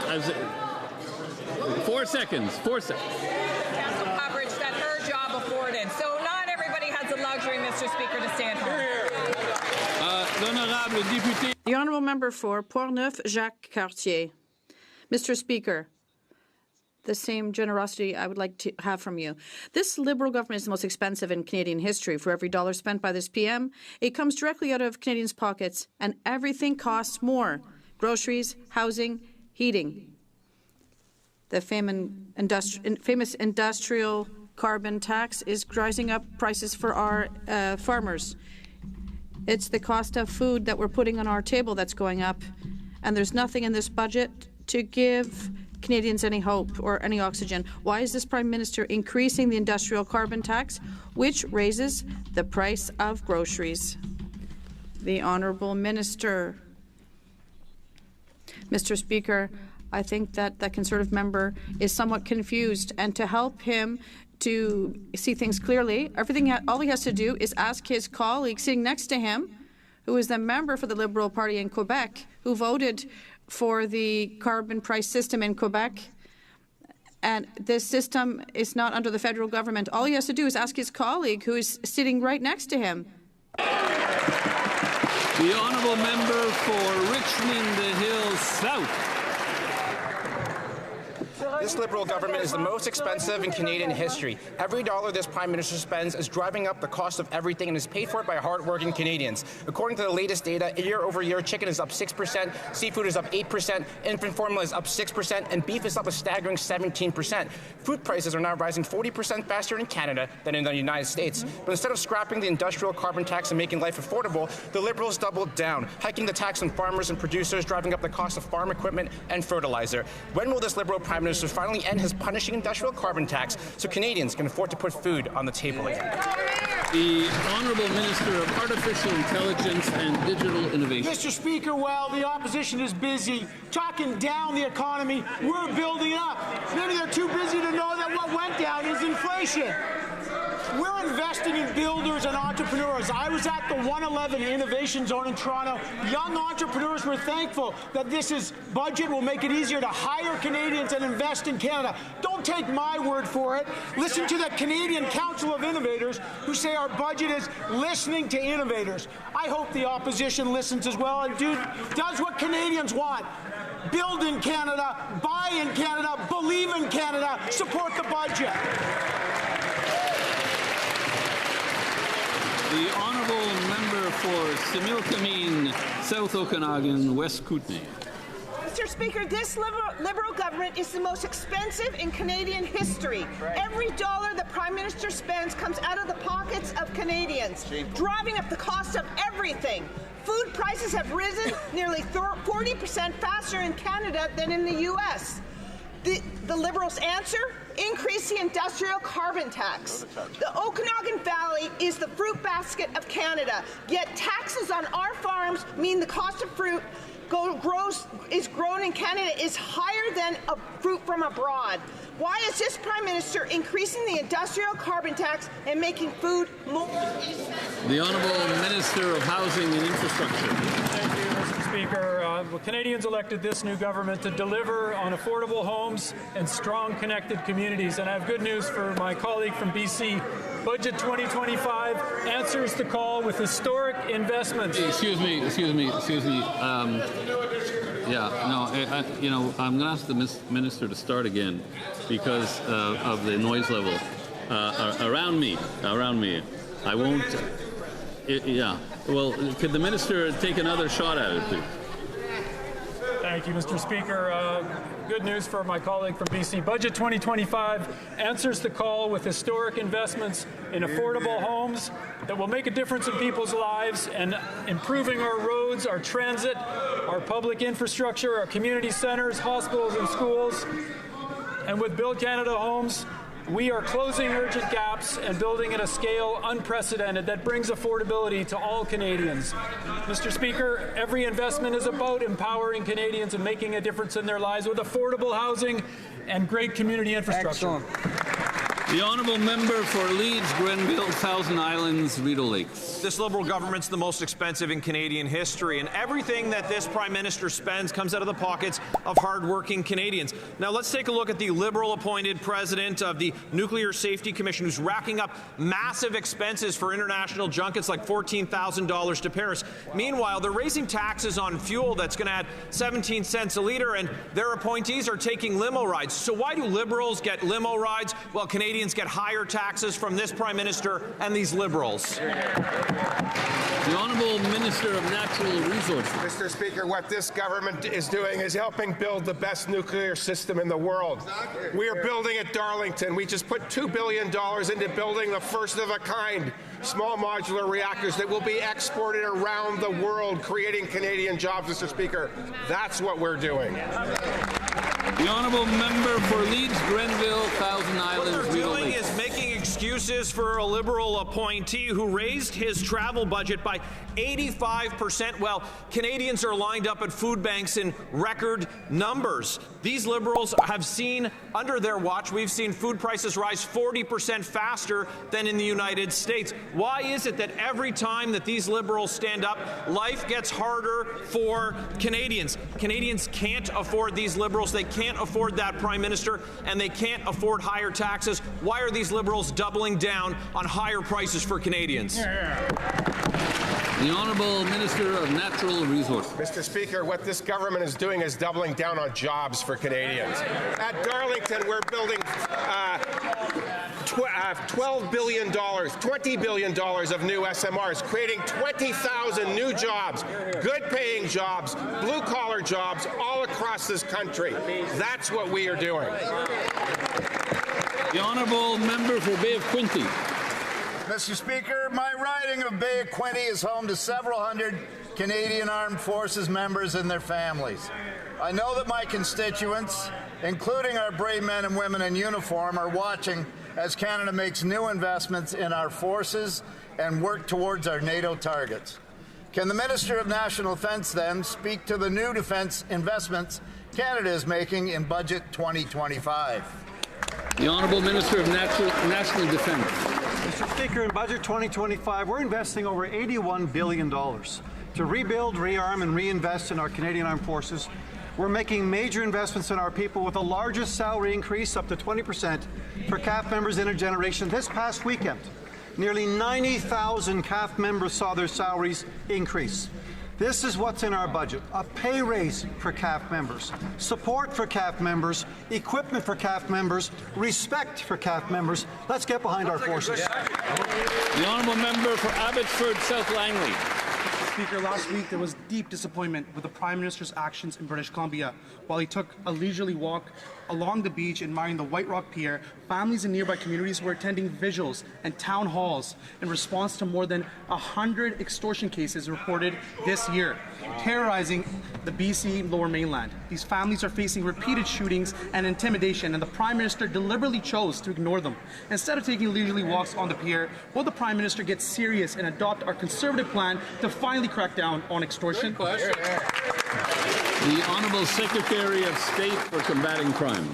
B: 4 seconds.
I: coverage that her job afforded. So not everybody has the luxury, Mr. Speaker, to stay at home.
Q: The honourable member for Portneuf, Jacques Cartier. Mr. Speaker, the same generosity I would like to have from you. This Liberal government is the most expensive in Canadian history. For every dollar spent by this PM, it comes directly out of Canadians' pockets, and everything costs more. Groceries, housing, heating. The famous industrial carbon tax is rising up prices for our farmers. It's the cost of food that we're putting on our table that's going up, and there's nothing in this budget to give Canadians any hope or any oxygen. Why is this Prime Minister increasing the industrial carbon tax, which raises the price of groceries? The Honourable Minister. Mr. Speaker, I think that the Conservative member is somewhat confused, and to help him to see things clearly, all he has to do is ask his colleague sitting next to him, who is the member for the Liberal Party in Quebec, who voted for the carbon price system in Quebec. And this system is not under the federal government. All he has to do is ask his colleague, who is sitting right next to him.
B: The honourable member for Richmond Hill South.
F: This Liberal government is the most expensive in Canadian history. Every dollar this Prime Minister spends is driving up the cost of everything and is paid for by hard-working Canadians. According to the latest data, year over year, chicken is up 6%, seafood is up 8%, infant formula is up 6%, and beef is up a staggering 17%. Food prices are now rising 40% faster in Canada than in the United States. But instead of scrapping the industrial carbon tax and making life affordable, the Liberals doubled down, hiking the tax on farmers and producers, driving up the cost of farm equipment and fertilizer. When will this Liberal Prime Minister finally end his punishing industrial carbon tax so Canadians can afford to put food on the table again?
B: The Honourable Minister of Artificial Intelligence and Digital Innovation.
U: Mr. Speaker, while the opposition is busy talking down the economy, we're building it up. Maybe they're too busy to know that what went down is inflation. We're investing in builders and entrepreneurs. I was at the 111 Innovation Zone in Toronto. Young entrepreneurs were thankful that this budget will make it easier to hire Canadians and invest in Canada. Don't take my word for it. Listen to the Canadian Council of Innovators, who say our budget is listening to innovators. I hope the opposition listens as well and does what Canadians want. Build in Canada, buy in Canada, believe in Canada, support the budget.
B: The Honourable Member for Similkameen, South Okanagan, West Kootenay.
W: Mr. Speaker, this Liberal government is the most expensive in Canadian history. Every dollar the Prime Minister spends comes out of the pockets of Canadians, driving up the cost of everything. Food prices have risen nearly 40% faster in Canada than in the U.S. The Liberals' answer? Increase the industrial carbon tax. The Okanagan Valley is the fruit basket of Canada, yet taxes on our farms mean the cost of fruit grown in Canada is higher than fruit from abroad. Why is this Prime Minister increasing the industrial carbon tax and making food more expensive?
B: The Honourable Minister of Housing and Infrastructure.
X: Thank you, Mr. Speaker. Canadians elected this new government to deliver on affordable homes and strong, connected communities. And I have good news for my colleague from BC. Budget 2025 answers the call with historic investments.
B: Excuse me. I'm going to ask the Minister to start again because of the noise level around me. I won't. Well, could the Minister take another shot at it, please?
X: Thank you, Mr. Speaker. Good news for my colleague from BC. Budget 2025 answers the call with historic investments in affordable homes that will make a difference in people's lives and improving our roads, our transit, our public infrastructure, our community centers, hospitals and schools. And with Build Canada Homes, we are closing urgent gaps and building at a scale unprecedented that brings affordability to all Canadians. Mr. Speaker, every investment is about empowering Canadians and making a difference in their lives with affordable housing and great community infrastructure.
Y: Excellent.
B: The honourable member for Leeds, Grenville, Thousand Islands, Rideau Lakes.
G: This Liberal government's the most expensive in Canadian history, and everything that this Prime Minister spends comes out of the pockets of hard-working Canadians. Now let's take a look at the Liberal-appointed president of the Nuclear Safety Commission, who's racking up massive expenses for international junkets like $14,000 to Paris. Meanwhile, they're raising taxes on fuel that's going to add 17 cents a litre, and their appointees are taking limo rides. So why do Liberals get limo rides while Canadians get higher taxes from this Prime Minister and these Liberals?
B: The Honourable Minister of Natural Resources.
H: Mr. Speaker, what this government is doing is helping build the best nuclear system in the world. We are building at Darlington. We just put $2 billion into building the first of a kind small modular reactors that will be exported around the world, creating Canadian jobs, Mr. Speaker. That's what we're doing.
B: The honourable member for Leeds, Grenville, Thousand Islands.
G: What they're doing is making excuses for a Liberal appointee who raised his travel budget by 85%. Well, Canadians are lined up at food banks in record numbers. These Liberals have seen, under their watch, we've seen food prices rise 40% faster than in the United States. Why is it that every time that these Liberals stand up, life gets harder for Canadians? Canadians can't afford these Liberals. They can't afford that Prime Minister, and they can't afford higher taxes. Why are these Liberals doubling down on higher prices for Canadians?
B: The Honourable Minister of Natural Resources.
H: Mr. Speaker, what this government is doing is doubling down on jobs for Canadians. At Darlington, we're building $12 billion, $20 billion of new SMRs, creating 20,000 new jobs, good-paying jobs, blue-collar jobs all across this country. That's what we are doing.
B: The Honourable Member for Bay of Quinte.
J: Mr. Speaker, my riding of Bay of Quinte is home to several hundred Canadian Armed Forces members and their families. I know that my constituents, including our brave men and women in uniform, are watching as Canada makes new investments in our forces and work towards our NATO targets. Can the Minister of National Defence then speak to the new defence investments Canada is making in Budget 2025?
B: The Honourable Minister of National Defence.
V: Mr. Speaker, in Budget 2025, we're investing over $81 billion to rebuild, rearm, and reinvest in our Canadian Armed Forces. We're making major investments in our people with the largest salary increase, up to 20%, for CAF members in a generation this past weekend. Nearly 90,000 CAF members saw their salaries increase. This is what's in our budget: a pay raise for CAF members, support for CAF members, equipment for CAF members, respect for CAF members. Let's get behind our forces.
B: The Honourable Member for Abbotsford South Langley.
Y: Speaker, last week there was deep disappointment with the Prime Minister's actions in British Columbia. While he took a leisurely walk along the beach admiring the White Rock Pier, families in nearby communities were attending vigils and town halls in response to more than 100 extortion cases reported this year, terrorizing the BC Lower Mainland. These families are facing repeated shootings and intimidation, and the Prime Minister deliberately chose to ignore them. Instead of taking leisurely walks on the pier, will the Prime Minister get serious and adopt our Conservative plan to finally crack down on extortion?
B: The Honourable Secretary of State for Combating Crime.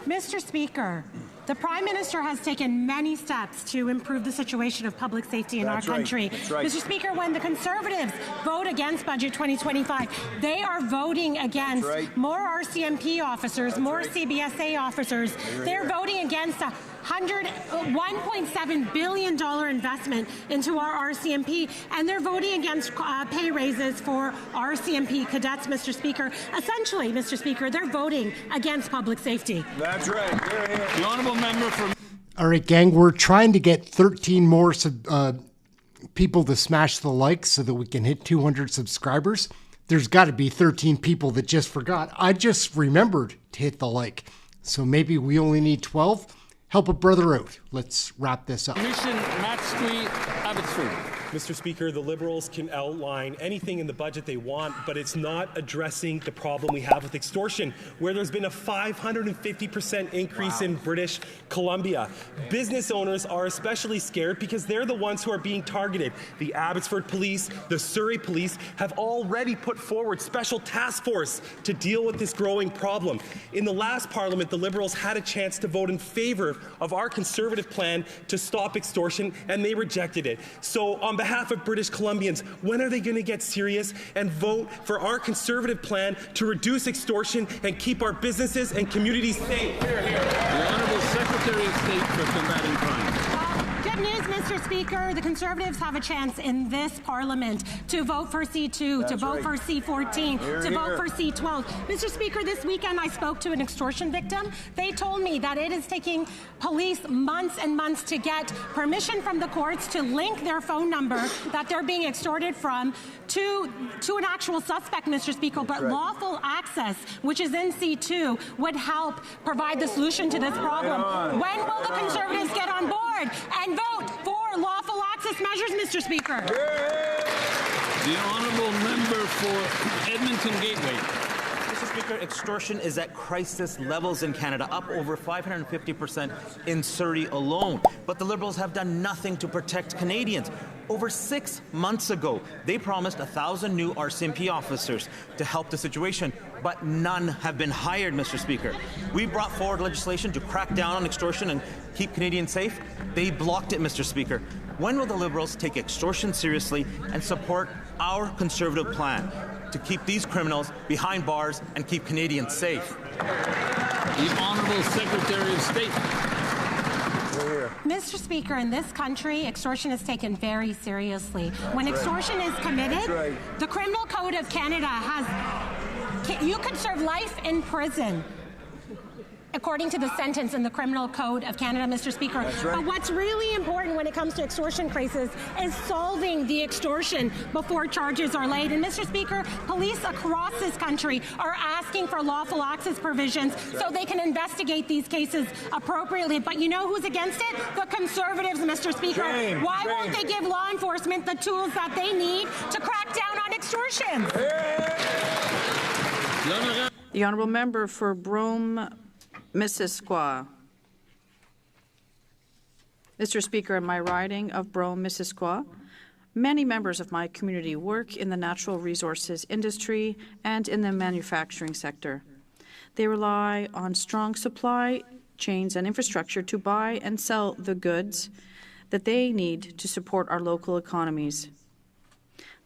T: Mr. Speaker, the Prime Minister has taken many steps to improve the situation of public safety in our country.
Z: Right.
T: Mr. Speaker, when the Conservatives vote against Budget 2025, they are voting against more RCMP officers, more CBSA officers. They're voting against a $1.7 billion investment into our RCMP, and they're voting against pay raises for RCMP cadets, Mr. Speaker. Essentially, Mr. Speaker, they're voting against public safety.
J: That's right.
B: The Honourable Member for...
A: All right, gang, we're trying to get 13 more people to smash the like so that we can hit 200 subscribers. There's got to be 13 people that just forgot. I just remembered to hit the like. So maybe we only need 12. Help a brother out. Let's wrap this up.
B: Commission Match Street, Abbotsford.
D: Mr. Speaker, the Liberals can outline anything in the budget they want, but it's not addressing the problem we have with extortion, where there's been a 550% increase in British Columbia. Business owners are especially scared because they're the ones who are being targeted. The Abbotsford Police, the Surrey Police have already put forward special task force to deal with this growing problem. In the last Parliament, the Liberals had a chance to vote in favour of our Conservative plan to stop extortion, and they rejected it. So on behalf of British Columbians, when are they going to get serious and vote for our Conservative plan to reduce extortion and keep our businesses and communities safe?
B: Hear, hear. The Honourable Secretary of State for Combating Crime.
K: Good news, Mr. Speaker. The Conservatives have a chance in this Parliament to vote for C2, to vote for C14, to vote for C12. Mr. Speaker, this weekend I spoke to an extortion victim. They told me that it is taking police months and months to get permission from the courts to link their phone number that they're being extorted from to an actual suspect, Mr. Speaker. But lawful access, which is in C2, would help provide the solution to this problem. When will the Conservatives get on board and vote for lawful access measures, Mr. Speaker?
B: The honourable member for Edmonton Gateway.
M: Mr. Speaker, extortion is at crisis levels in Canada, up over 550% in Surrey alone. But the Liberals have done nothing to protect Canadians. Over 6 months ago, they promised 1,000 new RCMP officers to help the situation, but none have been hired, Mr. Speaker. We brought forward legislation to crack down on extortion and keep Canadians safe. They blocked it, Mr. Speaker. When will the Liberals take extortion seriously and support our Conservative plan to keep these criminals behind bars and keep Canadians safe?
B: The Honourable Secretary of State.
K: Mr. Speaker, in this country, extortion is taken very seriously. When extortion is committed, the Criminal Code of Canada has... You could serve life in prison, according to the sentence in the Criminal Code of Canada, Mr. Speaker. But what's really important when it comes to extortion cases is solving the extortion before charges are laid. And Mr. Speaker, police across this country are asking for lawful access provisions so they can investigate these cases appropriately. But you know who's against it? The Conservatives, Mr. Speaker. Why won't they give law enforcement the tools that they need to crack down on extortion?
Q: The honourable member for Brome, Missisquoi. Mr. Speaker, in my riding of Brome, Missisquoi, many members of my community work in the natural resources industry and in the manufacturing sector. They rely on strong supply chains and infrastructure to buy and sell the goods that they need to support our local economies.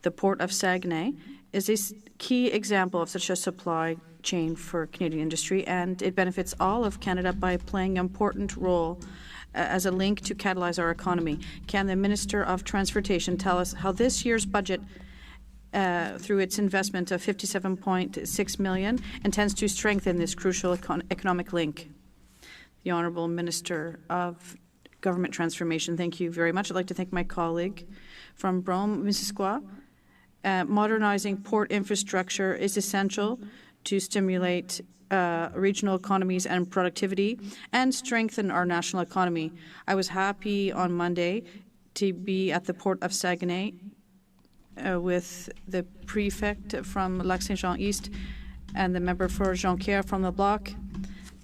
Q: The Port of Saguenay is a key example of such a supply chain for Canadian industry, and it benefits all of Canada by playing an important role as a link to catalyze our economy. Can the Minister of Transportation tell us how this year's budget, through its investment of $57.6 million, intends to strengthen this crucial economic link? The Honourable Minister of Government Transformation. Thank you very much. I'd like to thank my colleague from Brome, Missisquoi. Modernizing port infrastructure is essential to stimulate regional economies and productivity and strengthen our national economy. I was happy on Monday to be at the Port of Saguenay with the prefect from Lac-Saint-Jean East and the member for Jonquière from the bloc,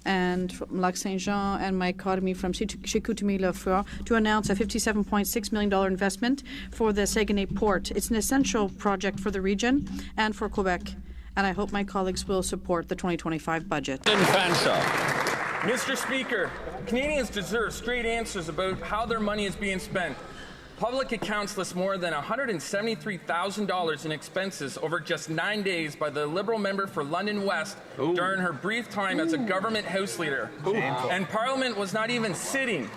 Q: and from Lac-Saint-Jean and my colleague from Chicoutimi-Le-Fort to announce a $57.6 million investment for the Saguenay Port. It's an essential project for the region and for Quebec, and I hope my colleagues will support the 2025 budget.
N: Mr. Speaker, Canadians deserve straight answers about how their money is being spent. Public accounts list more than $173,000 in expenses over just 9 days by the Liberal member for London West during her brief time as a government House leader. And Parliament was not even sitting.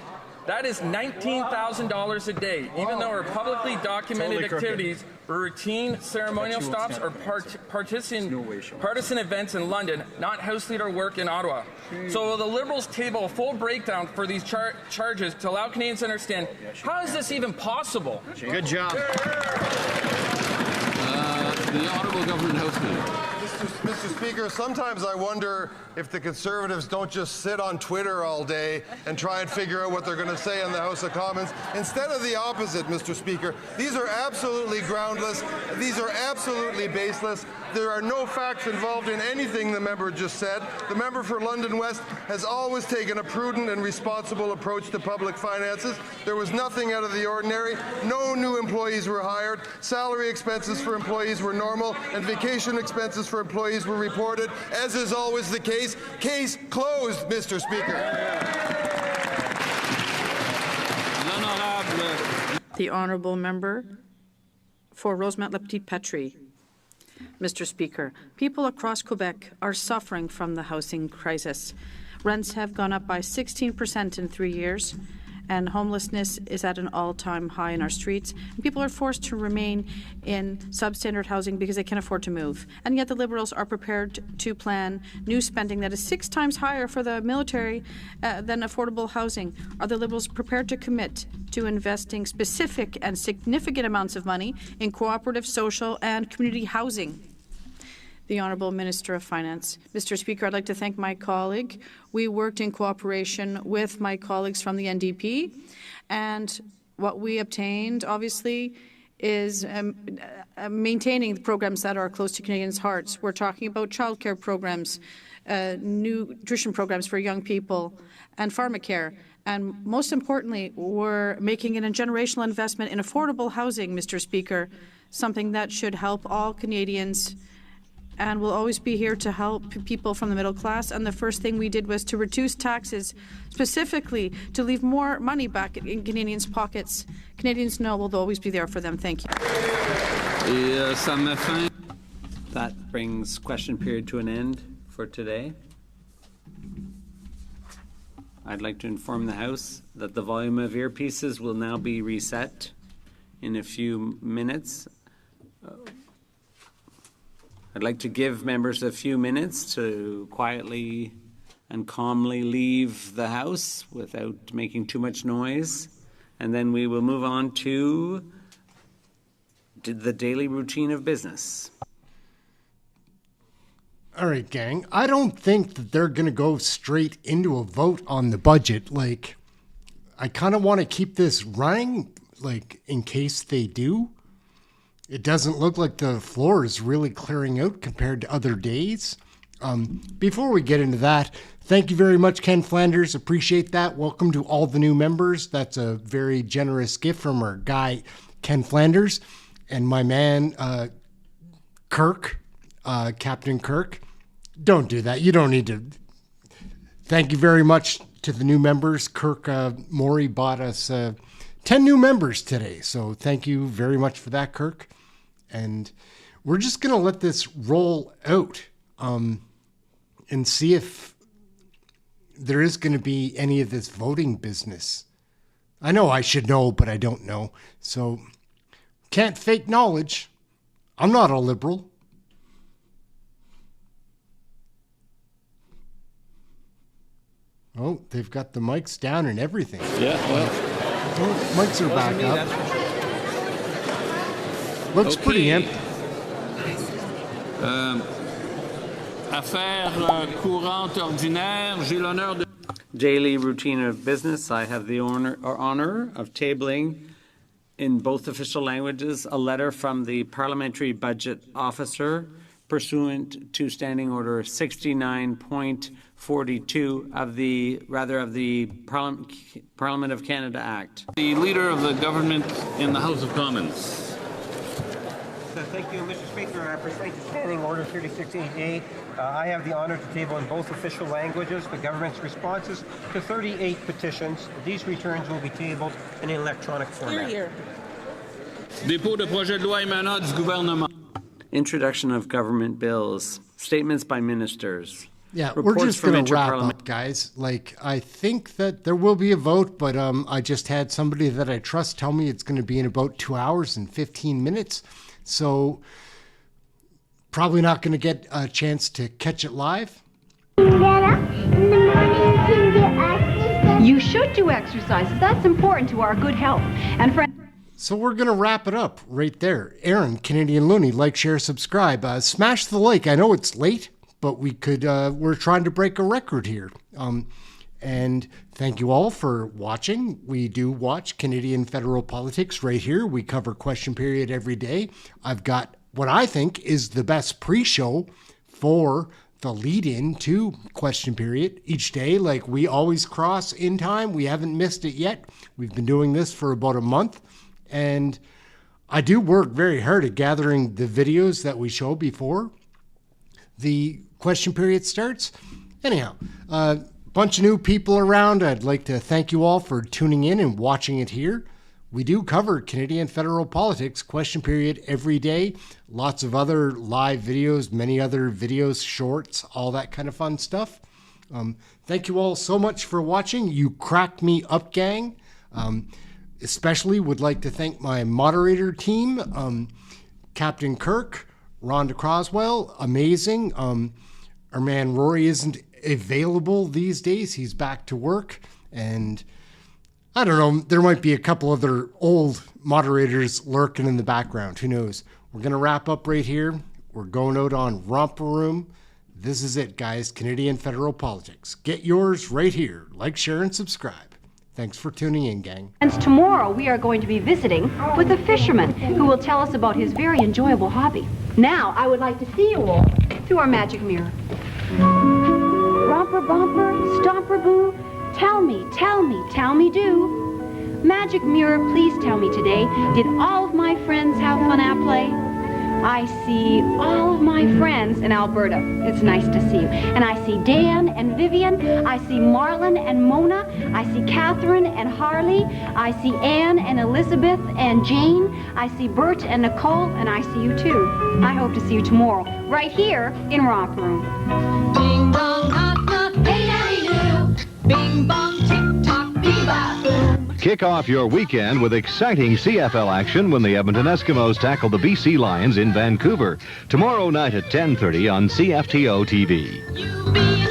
N: That is $19,000 a day, even though her publicly documented activities were routine ceremonial stops or partisan events in London, not House leader work in Ottawa. So will the Liberals table a full breakdown for these charges to allow Canadians to understand how is this even possible?
B: Good job. The Honourable Government House Leader.
E: Mr. Speaker, sometimes I wonder if the Conservatives don't just sit on Twitter all day and try and figure out what they're going to say in the House of Commons, instead of the opposite, Mr. Speaker. These are absolutely groundless. These are absolutely baseless. There are no facts involved in anything the member just said. The member for London West has always taken a prudent and responsible approach to public finances. There was nothing out of the ordinary. No new employees were hired. Salary expenses for employees were normal, and vacation expenses for employees were reported, as is always the case. Case closed, Mr. Speaker.
Q: The honourable member for Rosemont-le-Petit-Patrie. Mr. Speaker, people across Quebec are suffering from the housing crisis. Rents have gone up by 16% in 3 years, and homelessness is at an all-time high in our streets. And people are forced to remain in substandard housing because they can't afford to move. And yet the Liberals are prepared to plan new spending that is 6 times higher for the military than affordable housing. Are the Liberals prepared to commit to investing specific and significant amounts of money in cooperative, social, and community housing? The Honourable Minister of Finance. Mr. Speaker, I'd like to thank my colleague. We worked in cooperation with my colleagues from the NDP, and what we obtained, obviously, is maintaining the programs that are close to Canadians' hearts. We're talking about childcare programs, nutrition programs for young people, and pharmacare. And most importantly, we're making a generational investment in affordable housing, Mr. Speaker, something that should help all Canadians, and we'll always be here to help people from the middle class. And the first thing we did was to reduce taxes, specifically to leave more money back in Canadians' pockets. Canadians know we'll always be there for them. Thank you.
O: That brings question period to an end for today. I'd like to inform the House that the volume of earpieces will now be reset in a few minutes. I'd like to give members a few minutes to quietly and calmly leave the House without making too much noise, and then we will move on to the daily routine of business.
A: All right, gang. I don't think that they're going to go straight into a vote on the budget. Like, I kind of want to keep this running, like, in case they do. It doesn't look like the floor is really clearing out compared to other days. Before we get into that, thank you very much, Ken Flanders. Appreciate that. Welcome to all the new members. That's a very generous gift from our guy, Ken Flanders, and my man, Kirk, Captain Kirk. Don't do that. You don't need to. Thank you very much to the new members. Kirk Morey bought us 10 new members today. So thank you very much for that, Kirk. And we're just going to let this roll out and see if there is going to be any of this voting business. I know I should know, but I don't know. So can't fake knowledge. I'm not a liberal. Oh, they've got the mics down and everything.
B: Yeah, well.
A: Oh, mics are back up. Looks pretty empty.
B: Affaires courantes ordinaires, j'ai l'honneur de...
O: Daily routine of business. I have the honor of tabling in both official languages a letter from the Parliamentary Budget Officer pursuant to Standing Order 69.42 of the Parliament of Canada Act.
B: The Leader of the Government in the House of Commons.
P: Thank you, Mr. Speaker. Pursuant to Standing Order 3688, I have the honor to table in both official languages the government's responses to 38 petitions. These returns will be tabled in an electronic format.
B: Dépôt de projet de loi émanant du gouvernement.
O: Introduction of government bills. Statements by ministers.
A: Yeah,
O: Reports
A: we're just
O: from
A: going to wrap
O: Interparliament-
A: up, guys. Like, I think that there will be a vote, but I just had somebody that I trust tell me it's going to be in about 2 hours and 15 minutes. So probably not going to get a chance to catch it live.
R: You should do exercises. That's important to our good health. And
A: So we're going to wrap it up right there. Aaron, Canadian Looney, like, share, subscribe. Smash the like. I know it's late, but we're trying to break a record here. And thank you all for watching. We do watch Canadian federal politics right here. We cover Question Period every day. I've got what I think is the best pre-show for the lead-in to Question Period each day. Like, we always cross in time. We haven't missed it yet. We've been doing this for about a month. And I do work very hard at gathering the videos that we show before the Question Period starts. Anyhow, bunch of new people around. I'd like to thank you all for tuning in and watching it here. We do cover Canadian federal politics, Question Period, every day. Lots of other live videos, many other videos, shorts, all that kind of fun stuff. Thank you all so much for watching. You cracked me up, gang. Especially would like to thank my moderator team, Captain Kirk, Rhonda Croswell, amazing. Our man Rory isn't available these days. He's back to work. And I don't know, there might be a couple other old moderators lurking in the background. Who knows? We're going to wrap up right here. We're going out on Romper Room. This is it, guys. Canadian federal politics. Get yours right here. Like, share, and subscribe. Thanks for tuning in, gang.
C: And tomorrow we are going to be visiting with a fisherman who will tell us about his very enjoyable hobby. Now, I would like to see you all through our magic mirror. Romper bumper, stomper boo, tell me, do. Magic mirror, please tell me today, did all of my friends have fun at play? I see all of my friends in Alberta. It's nice to see you. And I see Dan and Vivian. I see Marlon and Mona. I see Catherine and Harley. I see Anne and Elizabeth and Jane. I see Bert and Nicole, and I see you too. I hope to see you tomorrow, right here in Romper Room. Ding dong, knock knock, hey daddy do. Bing bong, tick tock, bebop boom.
I: Kick off your weekend with exciting CFL action when the Edmonton Eskimos tackle the BC Lions in Vancouver. Tomorrow night at 10:30 on CFTO TV.